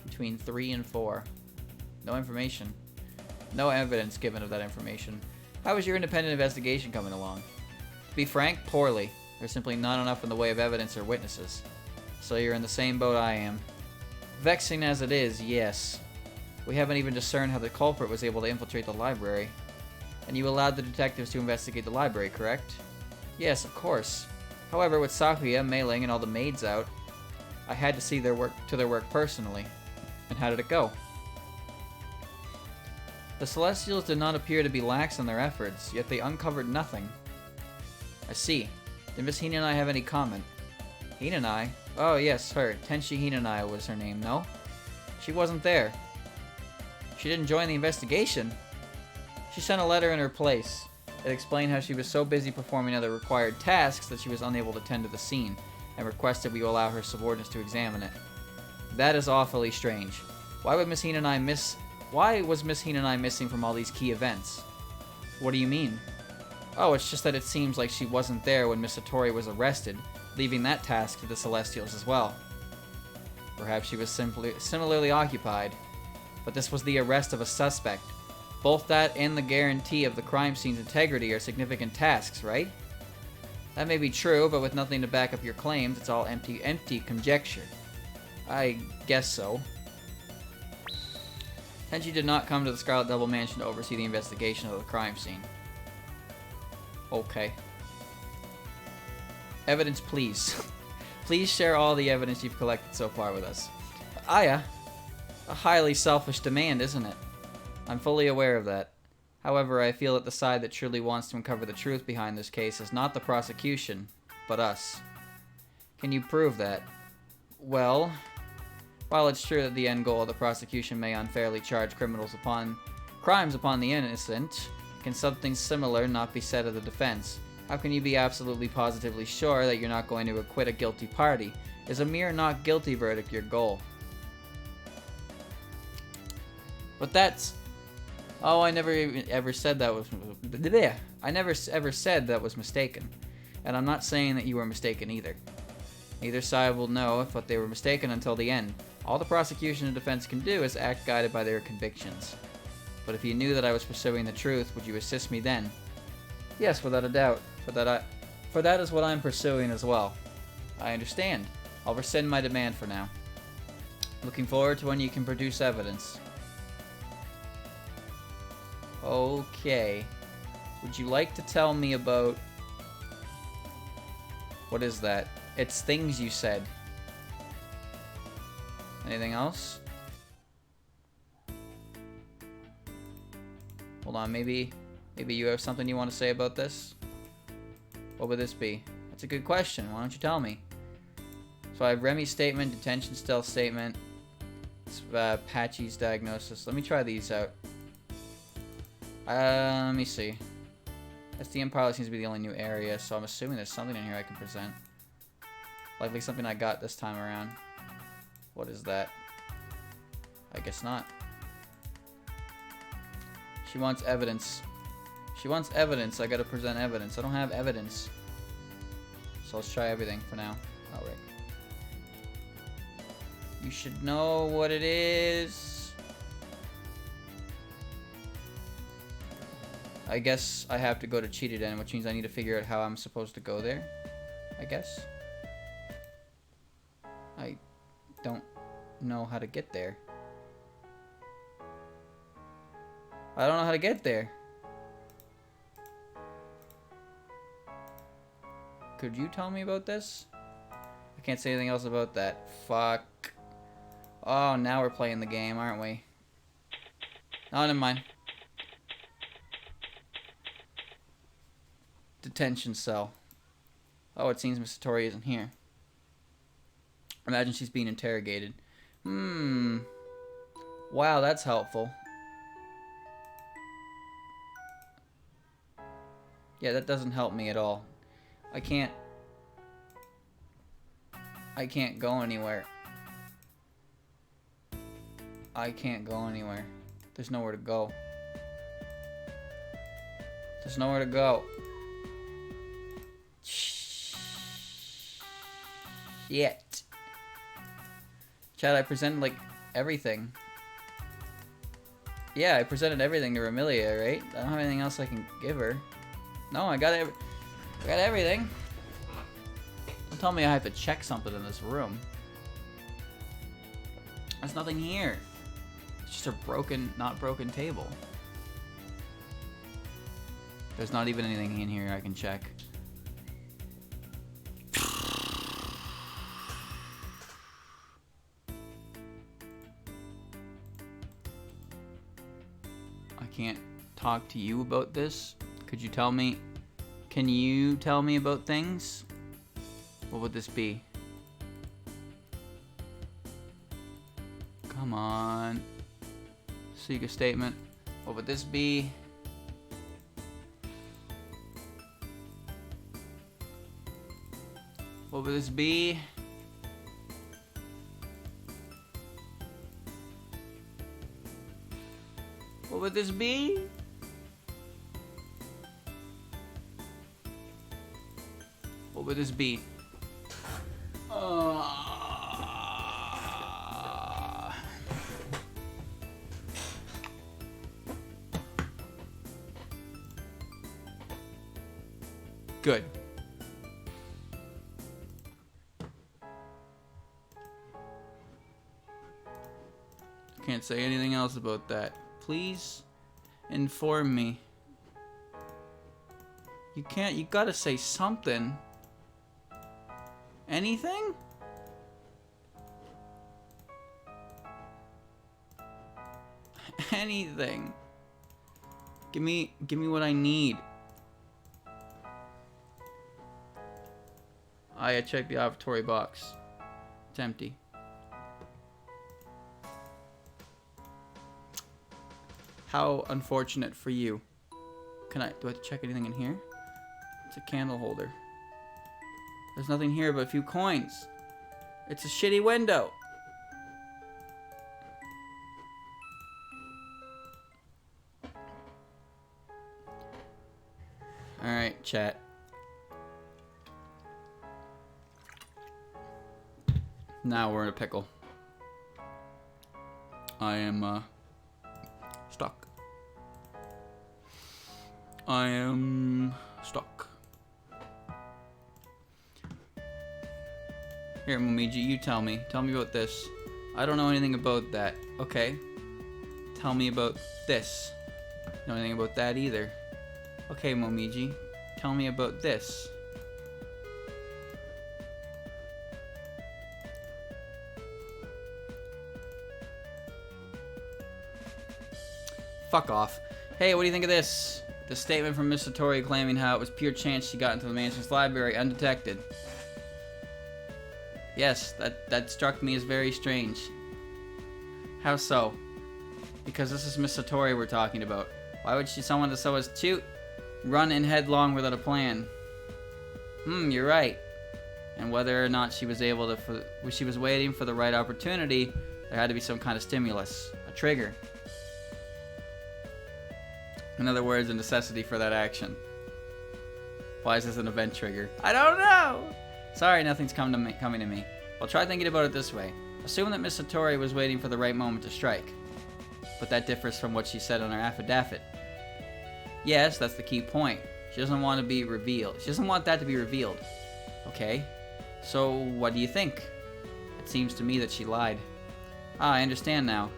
A: Between 3 and 4. No information. No evidence given of that information. How is your independent investigation coming along? To be frank, poorly. There's simply not enough in the way of evidence or witnesses. So you're in the same boat I am. Vexing as it is, yes. We haven't even discerned how the culprit was able to infiltrate the library. And you allowed the detectives to investigate the library, correct? Yes, of course. However, with Sakuya, Mei Ling, and all the maids out, I had to see their work personally. And how did it go? The Celestials did not appear to be lax in their efforts, yet they uncovered nothing. I see. Did Miss Hinanai have any comment? Hinanai? Oh yes, her. Tenshi Hinanai was her name, no? She wasn't there. She didn't join the investigation. She sent a letter in her place. It explained how she was so busy performing other required tasks that she was unable to tend to the scene, and requested we allow her subordinates to examine it. That is awfully strange. Why was Miss Hinanai missing from all these key events? What do you mean? Oh, it's just that it seems like she wasn't there when Miss Satori was arrested, leaving that task to the Celestials as well. Perhaps she was similarly occupied. But this was the arrest of a suspect. Both that and the guarantee of the crime scene's integrity are significant tasks, right? That may be true, but with nothing to back up your claims, it's all empty conjecture. I guess so. Tenchi did not come to the Scarlet Double Mansion to oversee the investigation of the crime scene. Okay. Evidence, please. Please share all the evidence you've collected so far with us. Aya, a highly selfish demand, isn't it? I'm fully aware of that. However, I feel that the side that truly wants to uncover the truth behind this case is not the prosecution, but us. Can you prove that? Well, while it's true that the end goal of the prosecution may unfairly charge crimes upon the innocent, can something similar not be said of the defense? How can you be absolutely positively sure that you're not going to acquit a guilty party? Is a mere not guilty verdict your goal? But that's... Oh, I never ever said that was... I never ever said that was mistaken. And I'm not saying that you were mistaken either. Neither side will know if what they were mistaken until the end. All the prosecution and defense can do is act guided by their convictions. But if you knew that I was pursuing the truth, would you assist me then? Yes, without a doubt. For that is what I'm pursuing as well. I understand. I'll rescind my demand for now. Looking forward to when you can produce evidence. Okay. Would you like to tell me about... What is that? It's things you said. Anything else? Hold on, maybe you have something you want to say about this? What would this be? That's a good question. Why don't you tell me? So I have Remy's statement, detention stealth statement, Patchy's diagnosis. Let me try these out. Let me see. SDM pilot seems to be the only new area, so I'm assuming there's something in here I can present. Likely something I got this time around. What is that? I guess not. She wants evidence. She wants evidence. I gotta present evidence. I don't have evidence. So let's try everything for now. Alright. You should know what it is. I guess I have to go to Cheetah, which means I need to figure out how I'm supposed to go there. I guess. I don't know how to get there. I don't know how to get there. Could you tell me about this? I can't say anything else about that. Fuck. Oh, now we're playing the game, aren't we? Oh, never mind. Detention cell. Oh, it seems Miss Satori isn't here. Imagine she's being interrogated. Wow, that's helpful. Yeah, that doesn't help me at all. I can't go anywhere. I can't go anywhere. There's nowhere to go. There's nowhere to go. Shit. Chad, I presented, like, everything. Yeah, I presented everything to Ramilia, right? I don't have anything else I can give her. No, I got everything. Don't tell me I have to check something in this room. There's nothing here. It's just a not broken table. There's not even anything in here I can check. I can't talk to you about this. Could you tell me? Can you tell me about things? What would this be? Come on. Seek a statement. What would this be? What would this be? What would this be? What would this be? Good. Can't say anything else about that. Please inform me. You can't, you gotta say something. Anything? Anything. Give me what I need. I checked the inventory box. It's empty. How unfortunate for you. Do I have to check anything in here? It's a candle holder. There's nothing here but a few coins. It's a shitty window. Alright, chat. Now we're in a pickle. I am, stuck. I am stuck. Here, Momiji, you tell me. Tell me about this. I don't know anything about that. Okay. Tell me about this. Know anything about that either. Okay, Momiji. Tell me about this. Fuck off. Hey, what do you think of this? The statement from Miss Satori claiming how it was pure chance she got into the mansion's library undetected. Yes, that struck me as very strange. How so? Because this is Miss Satori we're talking about. Why would someone so as to run in headlong without a plan? You're right. And whether or not she was able to, she was waiting for the right opportunity, there had to be some kind of stimulus, a trigger. In other words, a necessity for that action. Why is this an event trigger? I don't know! Sorry, nothing's coming to me. Well, try thinking about it this way. Assume that Miss Satori was waiting for the right moment to strike. But that differs from what she said on her affidavit. Yes, that's the key point. She doesn't want to be revealed. She doesn't want that to be revealed. Okay? So, what do you think? It seems to me that she lied. I understand now.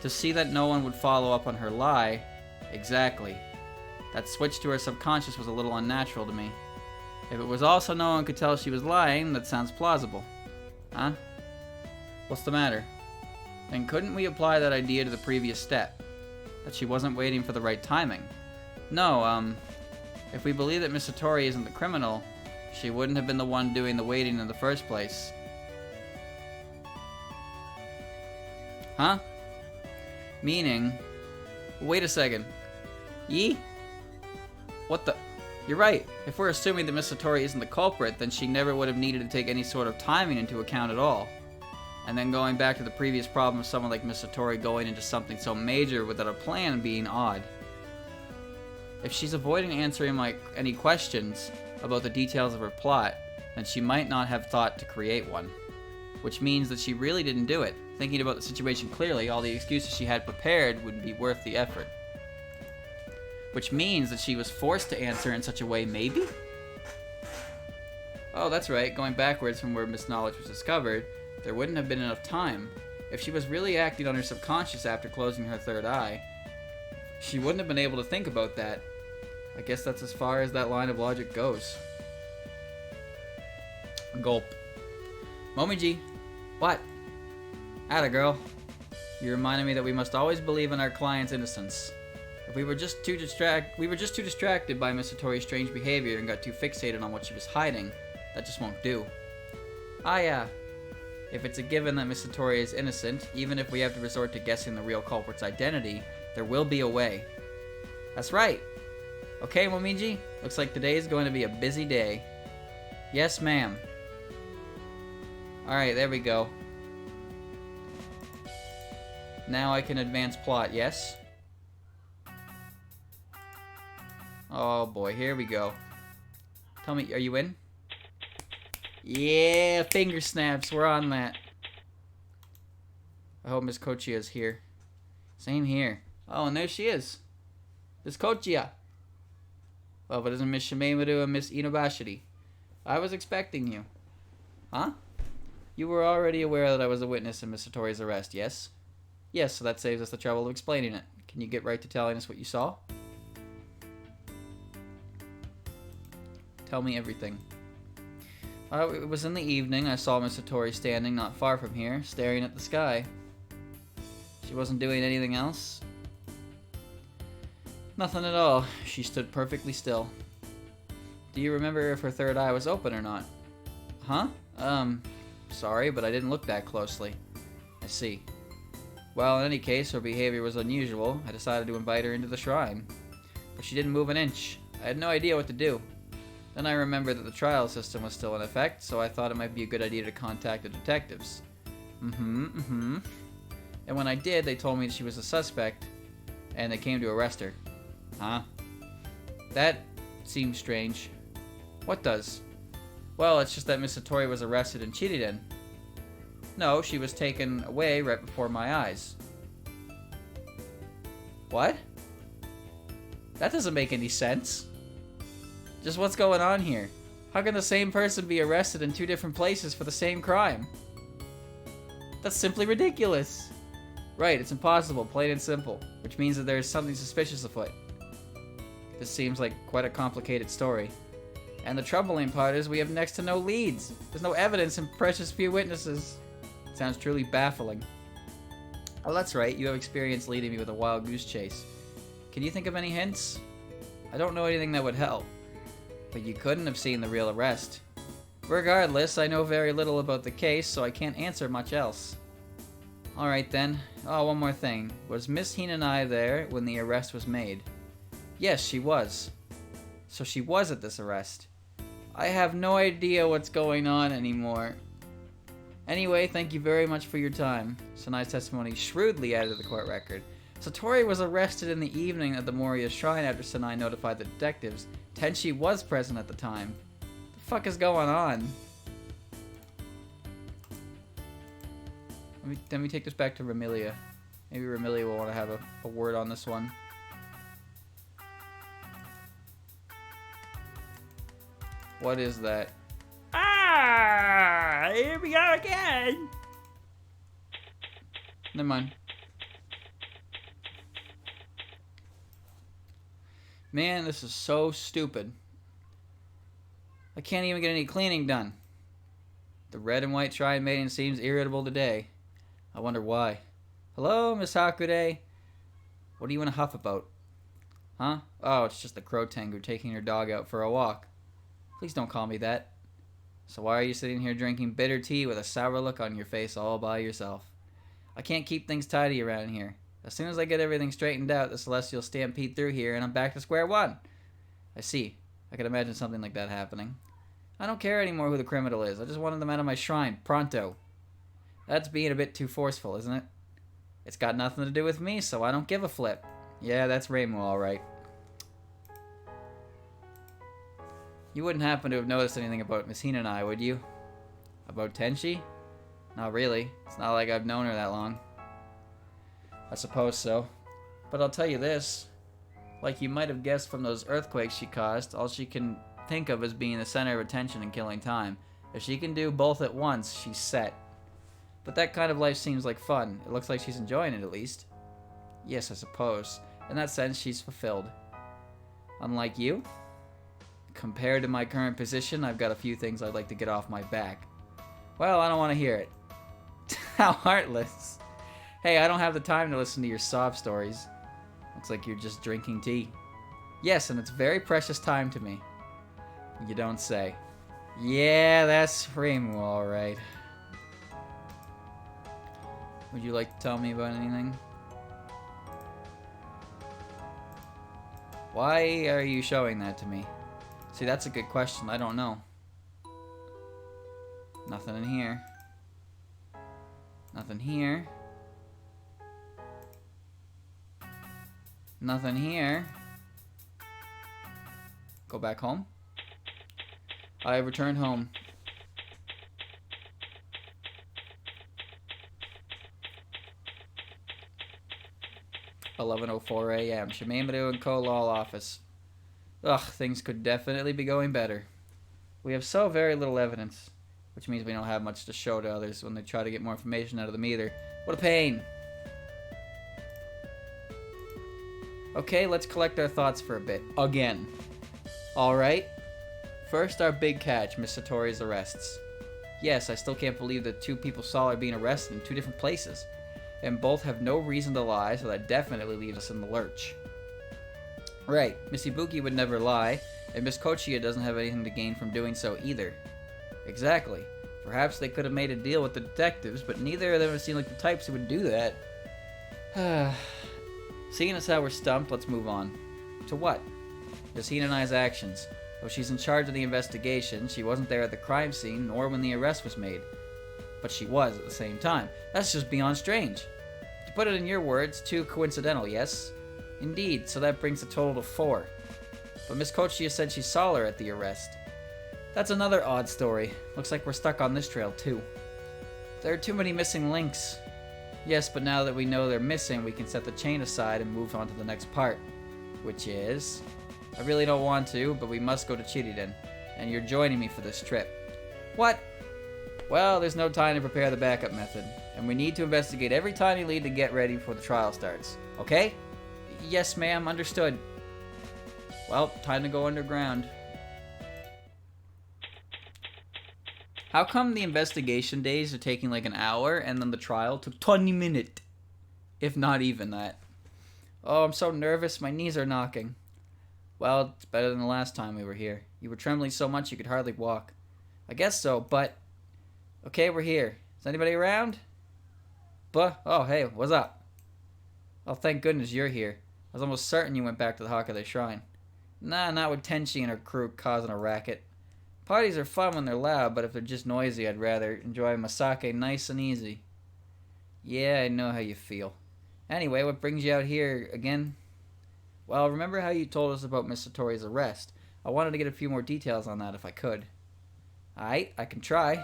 A: To see that no one would follow up on her lie... Exactly. That switch to her subconscious was a little unnatural to me. If it was also no one could tell she was lying, that sounds plausible. Huh? What's the matter? Then couldn't we apply that idea to the previous step? That she wasn't waiting for the right timing? No, if we believe that Miss Satori isn't the criminal, she wouldn't have been the one doing the waiting in the first place. Huh? Meaning... Wait a second. What the... You're right. If we're assuming that Miss Satori isn't the culprit, then she never would have needed to take any sort of timing into account at all. And then going back to the previous problem of someone like Miss Satori going into something so major without a plan being odd. If she's avoiding answering any questions about the details of her plot, then she might not have thought to create one. Which means that she really didn't do it. Thinking about the situation clearly, all the excuses she had prepared wouldn't be worth the effort. Which means that she was forced to answer in such a way, maybe? Oh, that's right. Going backwards from where Miss Knowledge was discovered, there wouldn't have been enough time. If she was really acting on her subconscious after closing her third eye, she wouldn't have been able to think about that. I guess that's as far as that line of logic goes. Gulp. Momiji. What? Atta girl. You reminded me that we must always believe in our client's innocence. If we were just too distracted by Miss Satori's strange behavior and got too fixated on what she was hiding, that just won't do. Ah yeah. If it's a given that Miss Satori is innocent, even if we have to resort to guessing the real culprit's identity, there will be a way. That's right. Okay, Momiji? Looks like today is going to be a busy day. Yes, ma'am. Alright, there we go. Now I can advance plot, yes? Oh boy, here we go. Tell me, are you in? Yeah, finger snaps, we're on that. I hope Miss Kochia is here. Same here. Oh, and there she is. Miss Kochia. Well, but isn't Miss Shameimaru and Miss Inobashiri? I was expecting you. Huh? You were already aware that I was a witness in Miss Satori's arrest, yes? Yes, so that saves us the trouble of explaining it. Can you get right to telling us what you saw? Tell me everything. It was in the evening. I saw Miss Satori standing not far from here, staring at the sky. She wasn't doing anything else. Nothing at all. She stood perfectly still. Do you remember if her third eye was open or not? Huh? Sorry, but I didn't look that closely. I see. Well, in any case, her behavior was unusual. I decided to invite her into the shrine. But she didn't move an inch. I had no idea what to do. Then I remembered that the trial system was still in effect, so I thought it might be a good idea to contact the detectives. And when I did, they told me she was a suspect, and they came to arrest her. Huh? That seems strange. What does? Well, it's just that Miss Satori was arrested and cheated in. No, she was taken away right before my eyes. What? That doesn't make any sense. Just what's going on here? How can the same person be arrested in two different places for the same crime? That's simply ridiculous. Right, it's impossible, plain and simple, which means that there is something suspicious afoot. This seems like quite a complicated story. And the troubling part is we have next to no leads. There's no evidence and precious few witnesses. It sounds truly baffling. Oh, that's right, you have experience leading me with a wild goose chase. Can you think of any hints? I don't know anything that would help. But you couldn't have seen the real arrest. Regardless, I know very little about the case, so I can't answer much else. Alright then. Oh, one more thing. Was Miss Hinanai there when the arrest was made? Yes, she was. So she was at this arrest. I have no idea what's going on anymore. Anyway, thank you very much for your time. Sanai's testimony shrewdly added to the court record. Satori was arrested in the evening at the Moria Shrine after Sanai notified the detectives. Tenchi was present at the time. What the fuck is going on? Let me take this back to Remilia. Maybe Remilia will want to have a word on this one. What is that? Ah! Here we go again! Never mind. Man, this is so stupid. I can't even get any cleaning done. The red and white shrine maiden seems irritable today. I wonder why. Hello, Miss Hakude. What do you want to huff about? Huh? Oh, it's just the Crow Tengu taking her dog out for a walk. Please don't call me that. So why are you sitting here drinking bitter tea with a sour look on your face all by yourself? I can't keep things tidy around here. As soon as I get everything straightened out, the Celestial stampede through here and I'm back to square one. I see. I can imagine something like that happening. I don't care anymore who the criminal is. I just wanted them out of my shrine, pronto. That's being a bit too forceful, isn't it? It's got nothing to do with me, so I don't give a flip. Yeah, that's Reimu, alright. You wouldn't happen to have noticed anything about Miss Hinanai, would you? About Tenchi? Not really. It's not like I've known her that long. I suppose so. But I'll tell you this. Like you might have guessed from those earthquakes she caused, all she can think of is being the center of attention and killing time. If she can do both at once, she's set. But that kind of life seems like fun. It looks like she's enjoying it at least. Yes, I suppose. In that sense, she's fulfilled. Unlike you? Compared to my current position, I've got a few things I'd like to get off my back. Well, I don't want to hear it. How heartless. Hey, I don't have the time to listen to your sob stories. Looks like you're just drinking tea. Yes, and it's very precious time to me. You don't say. Yeah, that's Rimu, alright. Would you like to tell me about anything? Why are you showing that to me? See, that's a good question. I don't know. Nothing in here. Nothing here. Nothing here. Go back home. I have returned home. "11:04 a.m. Shameimaru and Kolal office. Ugh, things could definitely be going better. We have so very little evidence, which means we don't have much to show to others when they try to get more information out of them either. What a pain. Okay, let's collect our thoughts for a bit. Again. Alright. First, our big catch, Miss Satori's arrests. Yes, I still can't believe that two people saw her being arrested in two different places. And both have no reason to lie, so that definitely leaves us in the lurch. Right, Miss Ibuki would never lie, and Miss Kochia doesn't have anything to gain from doing so either. Exactly. Perhaps they could have made a deal with the detectives, but neither of them seem like the types who would do that. Seeing as how we're stumped, let's move on. To what? Miss Hinanai's actions. Though she's in charge of the investigation, she wasn't there at the crime scene, nor when the arrest was made. But she was at the same time. That's just beyond strange. To put it in your words, too coincidental, yes? Indeed, so that brings the total to 4. But Miss Kochia said she saw her at the arrest. That's another odd story. Looks like we're stuck on this trail, too. There are too many missing links. Yes, but now that we know they're missing, we can set the chain aside and move on to the next part. Which is... I really don't want to, but we must go to Chiriden. And you're joining me for this trip. What? Well, there's no time to prepare the backup method. And we need to investigate every tiny lead to get ready before the trial starts. Okay? Yes, ma'am. Understood. Well, time to go underground. How come the investigation days are taking like an hour and then the trial took 20 minutes? If not even that. Oh, I'm so nervous. My knees are knocking. Well, it's better than the last time we were here. You were trembling so much you could hardly walk. I guess so, but... Okay, we're here. Is anybody around? Oh, hey, what's up? Oh, thank goodness you're here. I was almost certain you went back to the Hakone Shrine. Nah, not with Tenchi and her crew causing a racket. Parties are fun when they're loud, but if they're just noisy, I'd rather enjoy my sake nice and easy. Yeah, I know how you feel. Anyway, what brings you out here again? Well, remember how you told us about Miss Satori's arrest? I wanted to get a few more details on that if I could. Aight, I can try.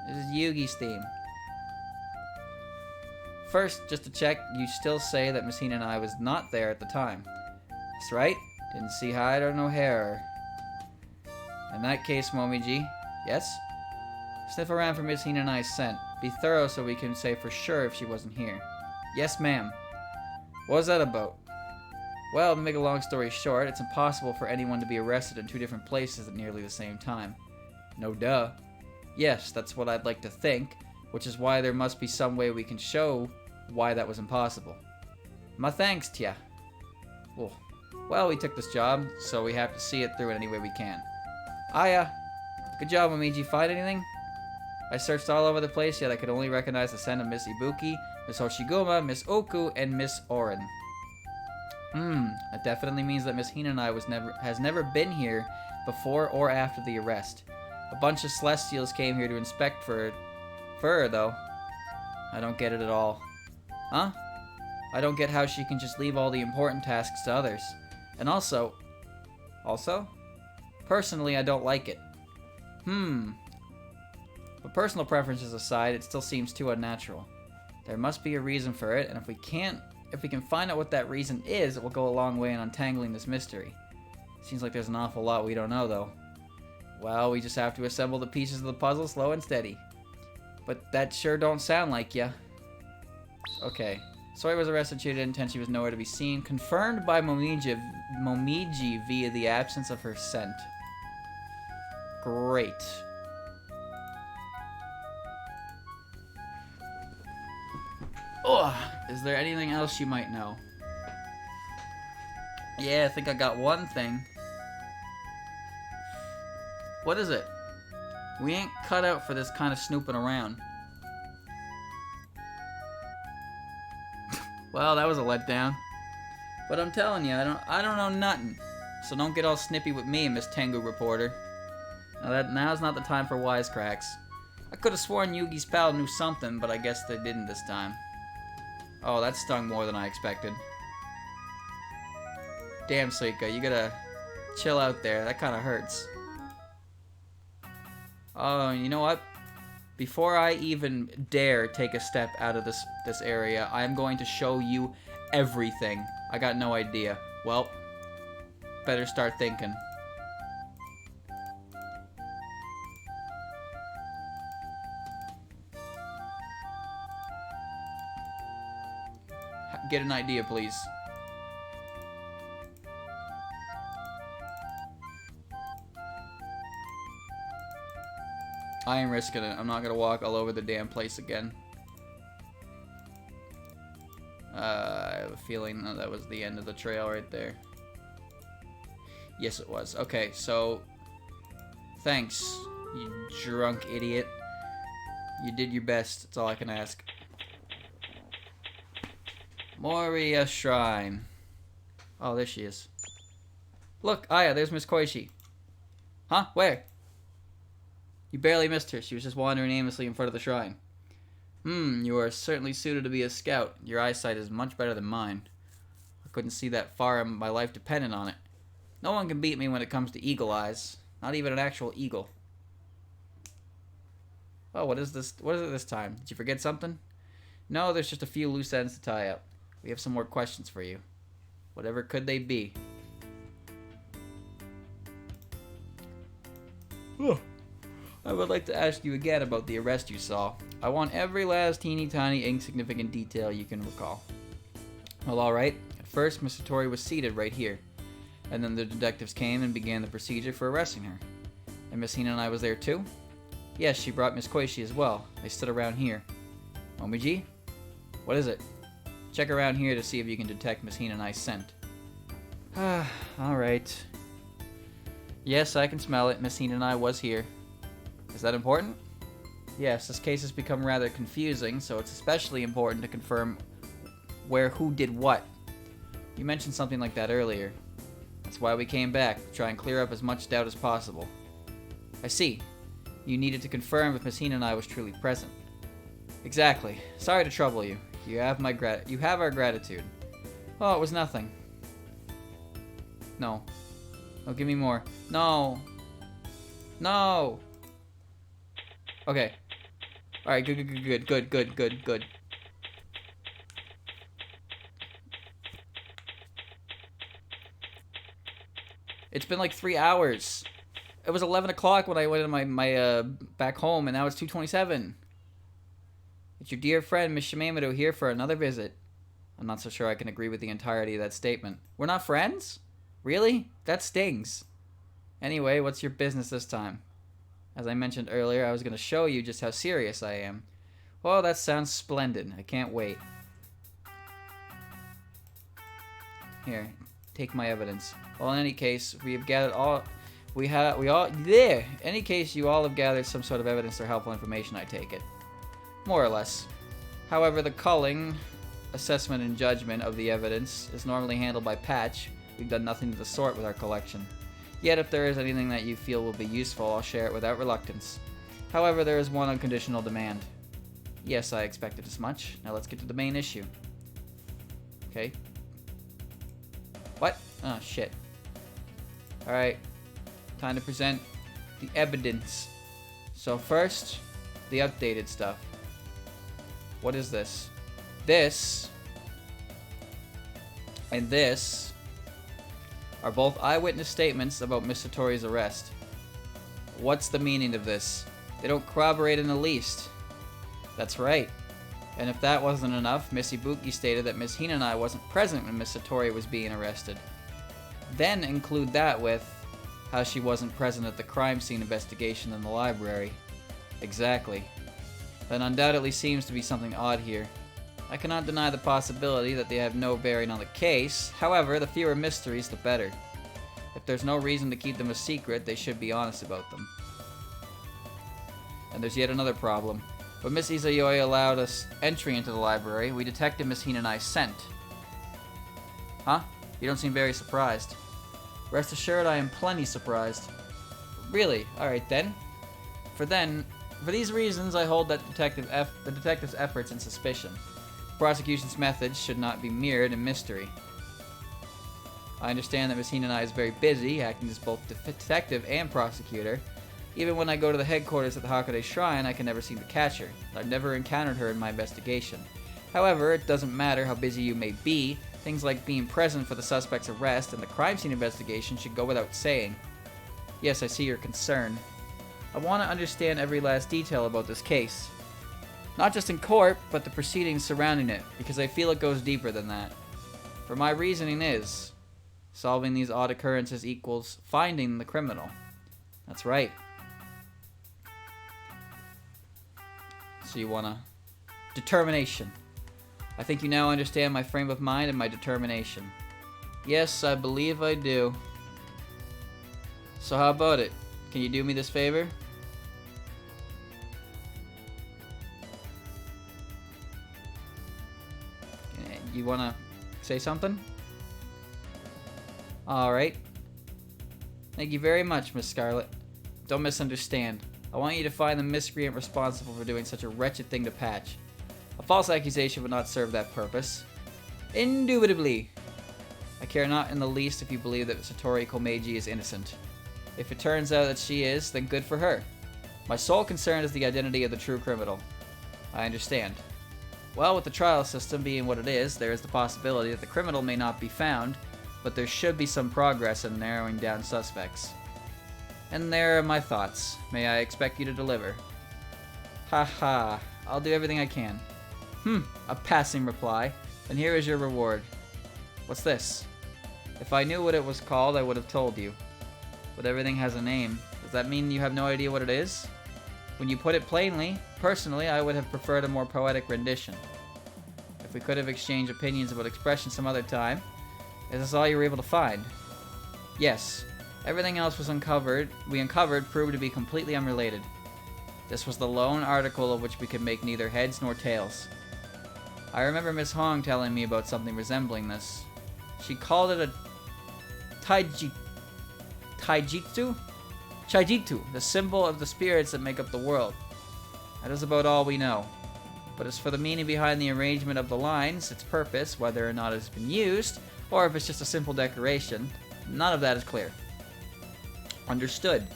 A: This is Yugi's theme. First, just to check, you still say that Miss Hinanai was not there at the time. That's right. Didn't see hide or no hair. In that case, Momiji, yes? Sniff around for Miss Hinanai's scent. Be thorough so we can say for sure if she wasn't here. Yes, ma'am. What was that about? Well, to make a long story short, it's impossible for anyone to be arrested in two different places at nearly the same time. No duh. Yes, that's what I'd like to think, which is why there must be some way we can show why that was impossible. My thanks, Tia. Well, we took this job, so we have to see it through in any way we can. Aya! Good job, Momiji. Find anything? I searched all over the place, yet I could only recognize the scent of Miss Ibuki, Miss Hoshiguma, Miss Oku, and Miss Oren. That definitely means that Miss Hinanai has never been here before or after the arrest. A bunch of Celestials came here to inspect for her, though. I don't get it at all. Huh? I don't get how she can just leave all the important tasks to others. And also, Also? Personally, I don't like it. But personal preferences aside, it still seems too unnatural. There must be a reason for it, and if we can find out what that reason is, it will go a long way in untangling this mystery. Seems like there's an awful lot we don't know, though. Well, we just have to assemble the pieces of the puzzle slow and steady. But that sure don't sound like ya. Okay. Soi was arrested, treated, and she was nowhere to be seen. Confirmed by Momiji via the absence of her scent. Great. Ugh. Is there anything else you might know? Yeah, I think I got one thing. What is it? We ain't cut out for this kind of snooping around. Well, that was a letdown. But I'm telling you, I don't know nothing. So don't get all snippy with me, Miss Tengu reporter. Now's not the time for wisecracks. I could have sworn Yugi's pal knew something, but I guess they didn't this time. Oh, that stung more than I expected. Damn, Suika, you gotta chill out there. That kind of hurts. Oh, you know what? Before I even dare take a step out of this area, I'm going to show you everything. I got no idea. Well, better start thinking. Get an idea, please. I ain't risking it. I'm not gonna walk all over the damn place again. I have a feeling that was the end of the trail right there. Yes, it was. Okay, so thanks, you drunk idiot. You did your best. That's all I can ask. Moria Shrine. Oh, there she is. Look, Aya, there's Miss Koichi. Huh? Where? You barely missed her. She was just wandering aimlessly in front of the shrine. You are certainly suited to be a scout. Your eyesight is much better than mine. I couldn't see that far and my life depended on it. No one can beat me when it comes to eagle eyes. Not even an actual eagle. Oh, what is this? What is it this time? Did you forget something? No, there's just a few loose ends to tie up. We have some more questions for you. Whatever could they be? I would like to ask you again about the arrest you saw. I want every last teeny tiny insignificant detail you can recall. Well, alright. At first, Mr. Tori was seated right here. And then the detectives came and began the procedure for arresting her. And Miss Hina and I was there too? Yes, she brought Miss Koichi as well. They stood around here. Momiji? What is it? Check around here to see if you can detect Miss Hina and I's scent. Alright. Yes, I can smell it. Miss Hina and I was here. Is that important? Yes, this case has become rather confusing, so it's especially important to confirm who did what. You mentioned something like that earlier. That's why we came back, to try and clear up as much doubt as possible. I see. You needed to confirm if Miss Hina and I was truly present. Exactly. Sorry to trouble you. You have our gratitude. Oh, it was nothing. No. Oh, give me more. No. No. Okay. Alright, good. It's been like 3 hours. It was 11 o'clock when I went to my back home, and now it's 2:27. It's your dear friend, Miss Shameimaru, here for another visit. I'm not so sure I can agree with the entirety of that statement. We're not friends? Really? That stings. Anyway, what's your business this time? As I mentioned earlier, I was going to show you just how serious I am. Well, that sounds splendid. I can't wait. Here, take my evidence. Well, in any case, we have gathered all... In any case, you all have gathered some sort of evidence or helpful information, I take it. More or less. However, the culling, assessment, and judgment of the evidence is normally handled by Patch. We've done nothing of the sort with our collection. Yet, if there is anything that you feel will be useful, I'll share it without reluctance. However, there is one unconditional demand. Yes, I expected as much. Now let's get to the main issue. Okay. What? Oh, shit. Alright, time to present the evidence. So first, the updated stuff. What is this? This and this are both eyewitness statements about Miss Satori's arrest. What's the meaning of this? They don't corroborate in the least. That's right. And if that wasn't enough, Miss Ibuki stated that Miss Hinanai wasn't present when Miss Satori was being arrested. Then include that with how she wasn't present at the crime scene investigation in the library. Exactly. That undoubtedly seems to be something odd here. I cannot deny the possibility that they have no bearing on the case. However, the fewer mysteries, the better. If there's no reason to keep them a secret, they should be honest about them. And there's yet another problem. When Miss Izayoi allowed us entry into the library, we detected Miss Hinanai's scent. Huh? You don't seem very surprised. Rest assured, I am plenty surprised. Really? Alright then. For these reasons, I hold that the detective's efforts in suspicion. The prosecution's methods should not be mirrored in mystery. I understand that Miss Hinanai is very busy, acting as both detective and prosecutor. Even when I go to the headquarters at the Hakone Shrine, I can never seem to catch her. I've never encountered her in my investigation. However, it doesn't matter how busy you may be. Things like being present for the suspect's arrest and the crime scene investigation should go without saying. Yes, I see your concern. I want to understand every last detail about this case. Not just in court, but the proceedings surrounding it, because I feel it goes deeper than that. For my reasoning is, solving these odd occurrences equals finding the criminal. That's right. So you want to... Determination. I think you now understand my frame of mind and my determination. Yes, I believe I do. So how about it? Can you do me this favor? You want to say something? Alright. Thank you very much, Miss Scarlet. Don't misunderstand. I want you to find the miscreant responsible for doing such a wretched thing to Patch. A false accusation would not serve that purpose. Indubitably. I care not in the least if you believe that Satori Komeiji is innocent. If it turns out that she is, then good for her. My sole concern is the identity of the true criminal. I understand. Well, with the trial system being what it is, there is the possibility that the criminal may not be found, but there should be some progress in narrowing down suspects. And there are my thoughts. May I expect you to deliver? Haha, I'll do everything I can. A passing reply. And here is your reward. What's this? If I knew what it was called, I would have told you. But everything has a name. Does that mean you have no idea what it is? When you put it plainly, personally, I would have preferred a more poetic rendition. If we could have exchanged opinions about expression some other time, is this all you were able to find? Yes. Everything else we uncovered proved to be completely unrelated. This was the lone article of which we could make neither heads nor tails. I remember Miss Hong telling me about something resembling this. She called it a Taijitsu, the symbol of the spirits that make up the world. That is about all we know. But as for the meaning behind the arrangement of the lines, its purpose, whether or not it's been used, or if it's just a simple decoration, none of that is clear. Understood.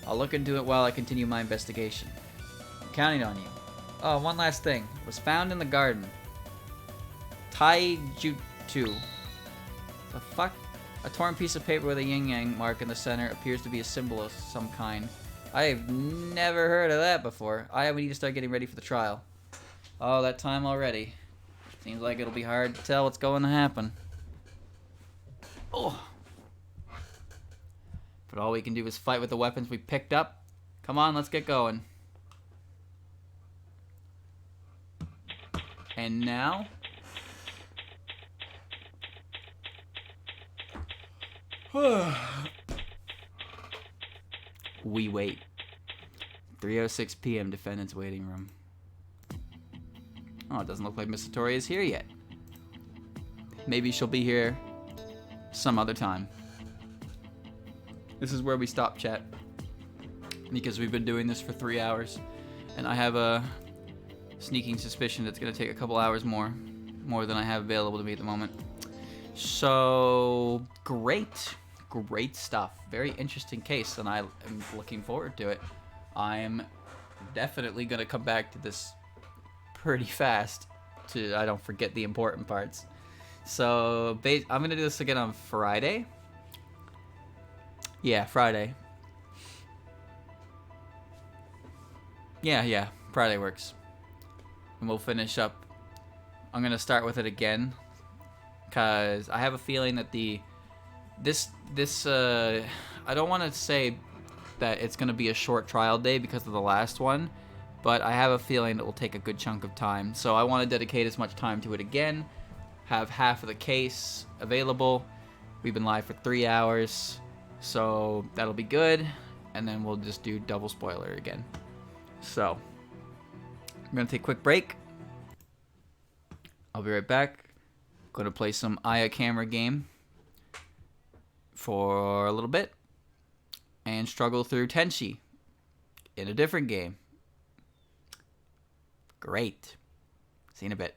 A: I'll look into it while I continue my investigation. I'm counting on you. Oh, one last thing. It was found in the garden. Taijutsu. The fuck? A torn piece of paper with a yin-yang mark in the center appears to be a symbol of some kind. I have never heard of that before. We need to start getting ready for the trial. Oh, that time already. Seems like it'll be hard to tell what's going to happen. Oh. But all we can do is fight with the weapons we picked up. Come on, let's get going. And now... we wait. 3:06 p.m. Defendant's waiting room. Oh, it doesn't look like Miss Satori is here yet. Maybe she'll be here some other time. This is where we stop, chat. Because we've been doing this for 3 hours. And I have a sneaking suspicion that it's going to take a couple hours more than I have available to me at the moment. So, great. great stuff. Very interesting case, and I am looking forward to it. I'm definitely going to come back to this pretty fast to I don't forget the important parts. So I'm going to do this again on Friday. Yeah, Friday. Yeah, Friday works. And we'll finish up. I'm going to start with it again because I have a feeling that I don't want to say that it's going to be a short trial day because of the last one, but I have a feeling it will take a good chunk of time. So I want to dedicate as much time to it again, have half of the case available. We've been live for 3 hours, so that'll be good, and then we'll just do double spoiler again. So I'm going to take a quick break. I'll be right back. Going to play some Aya camera game for a little bit and struggle through Tenchi in a different game. Great. See you in a bit.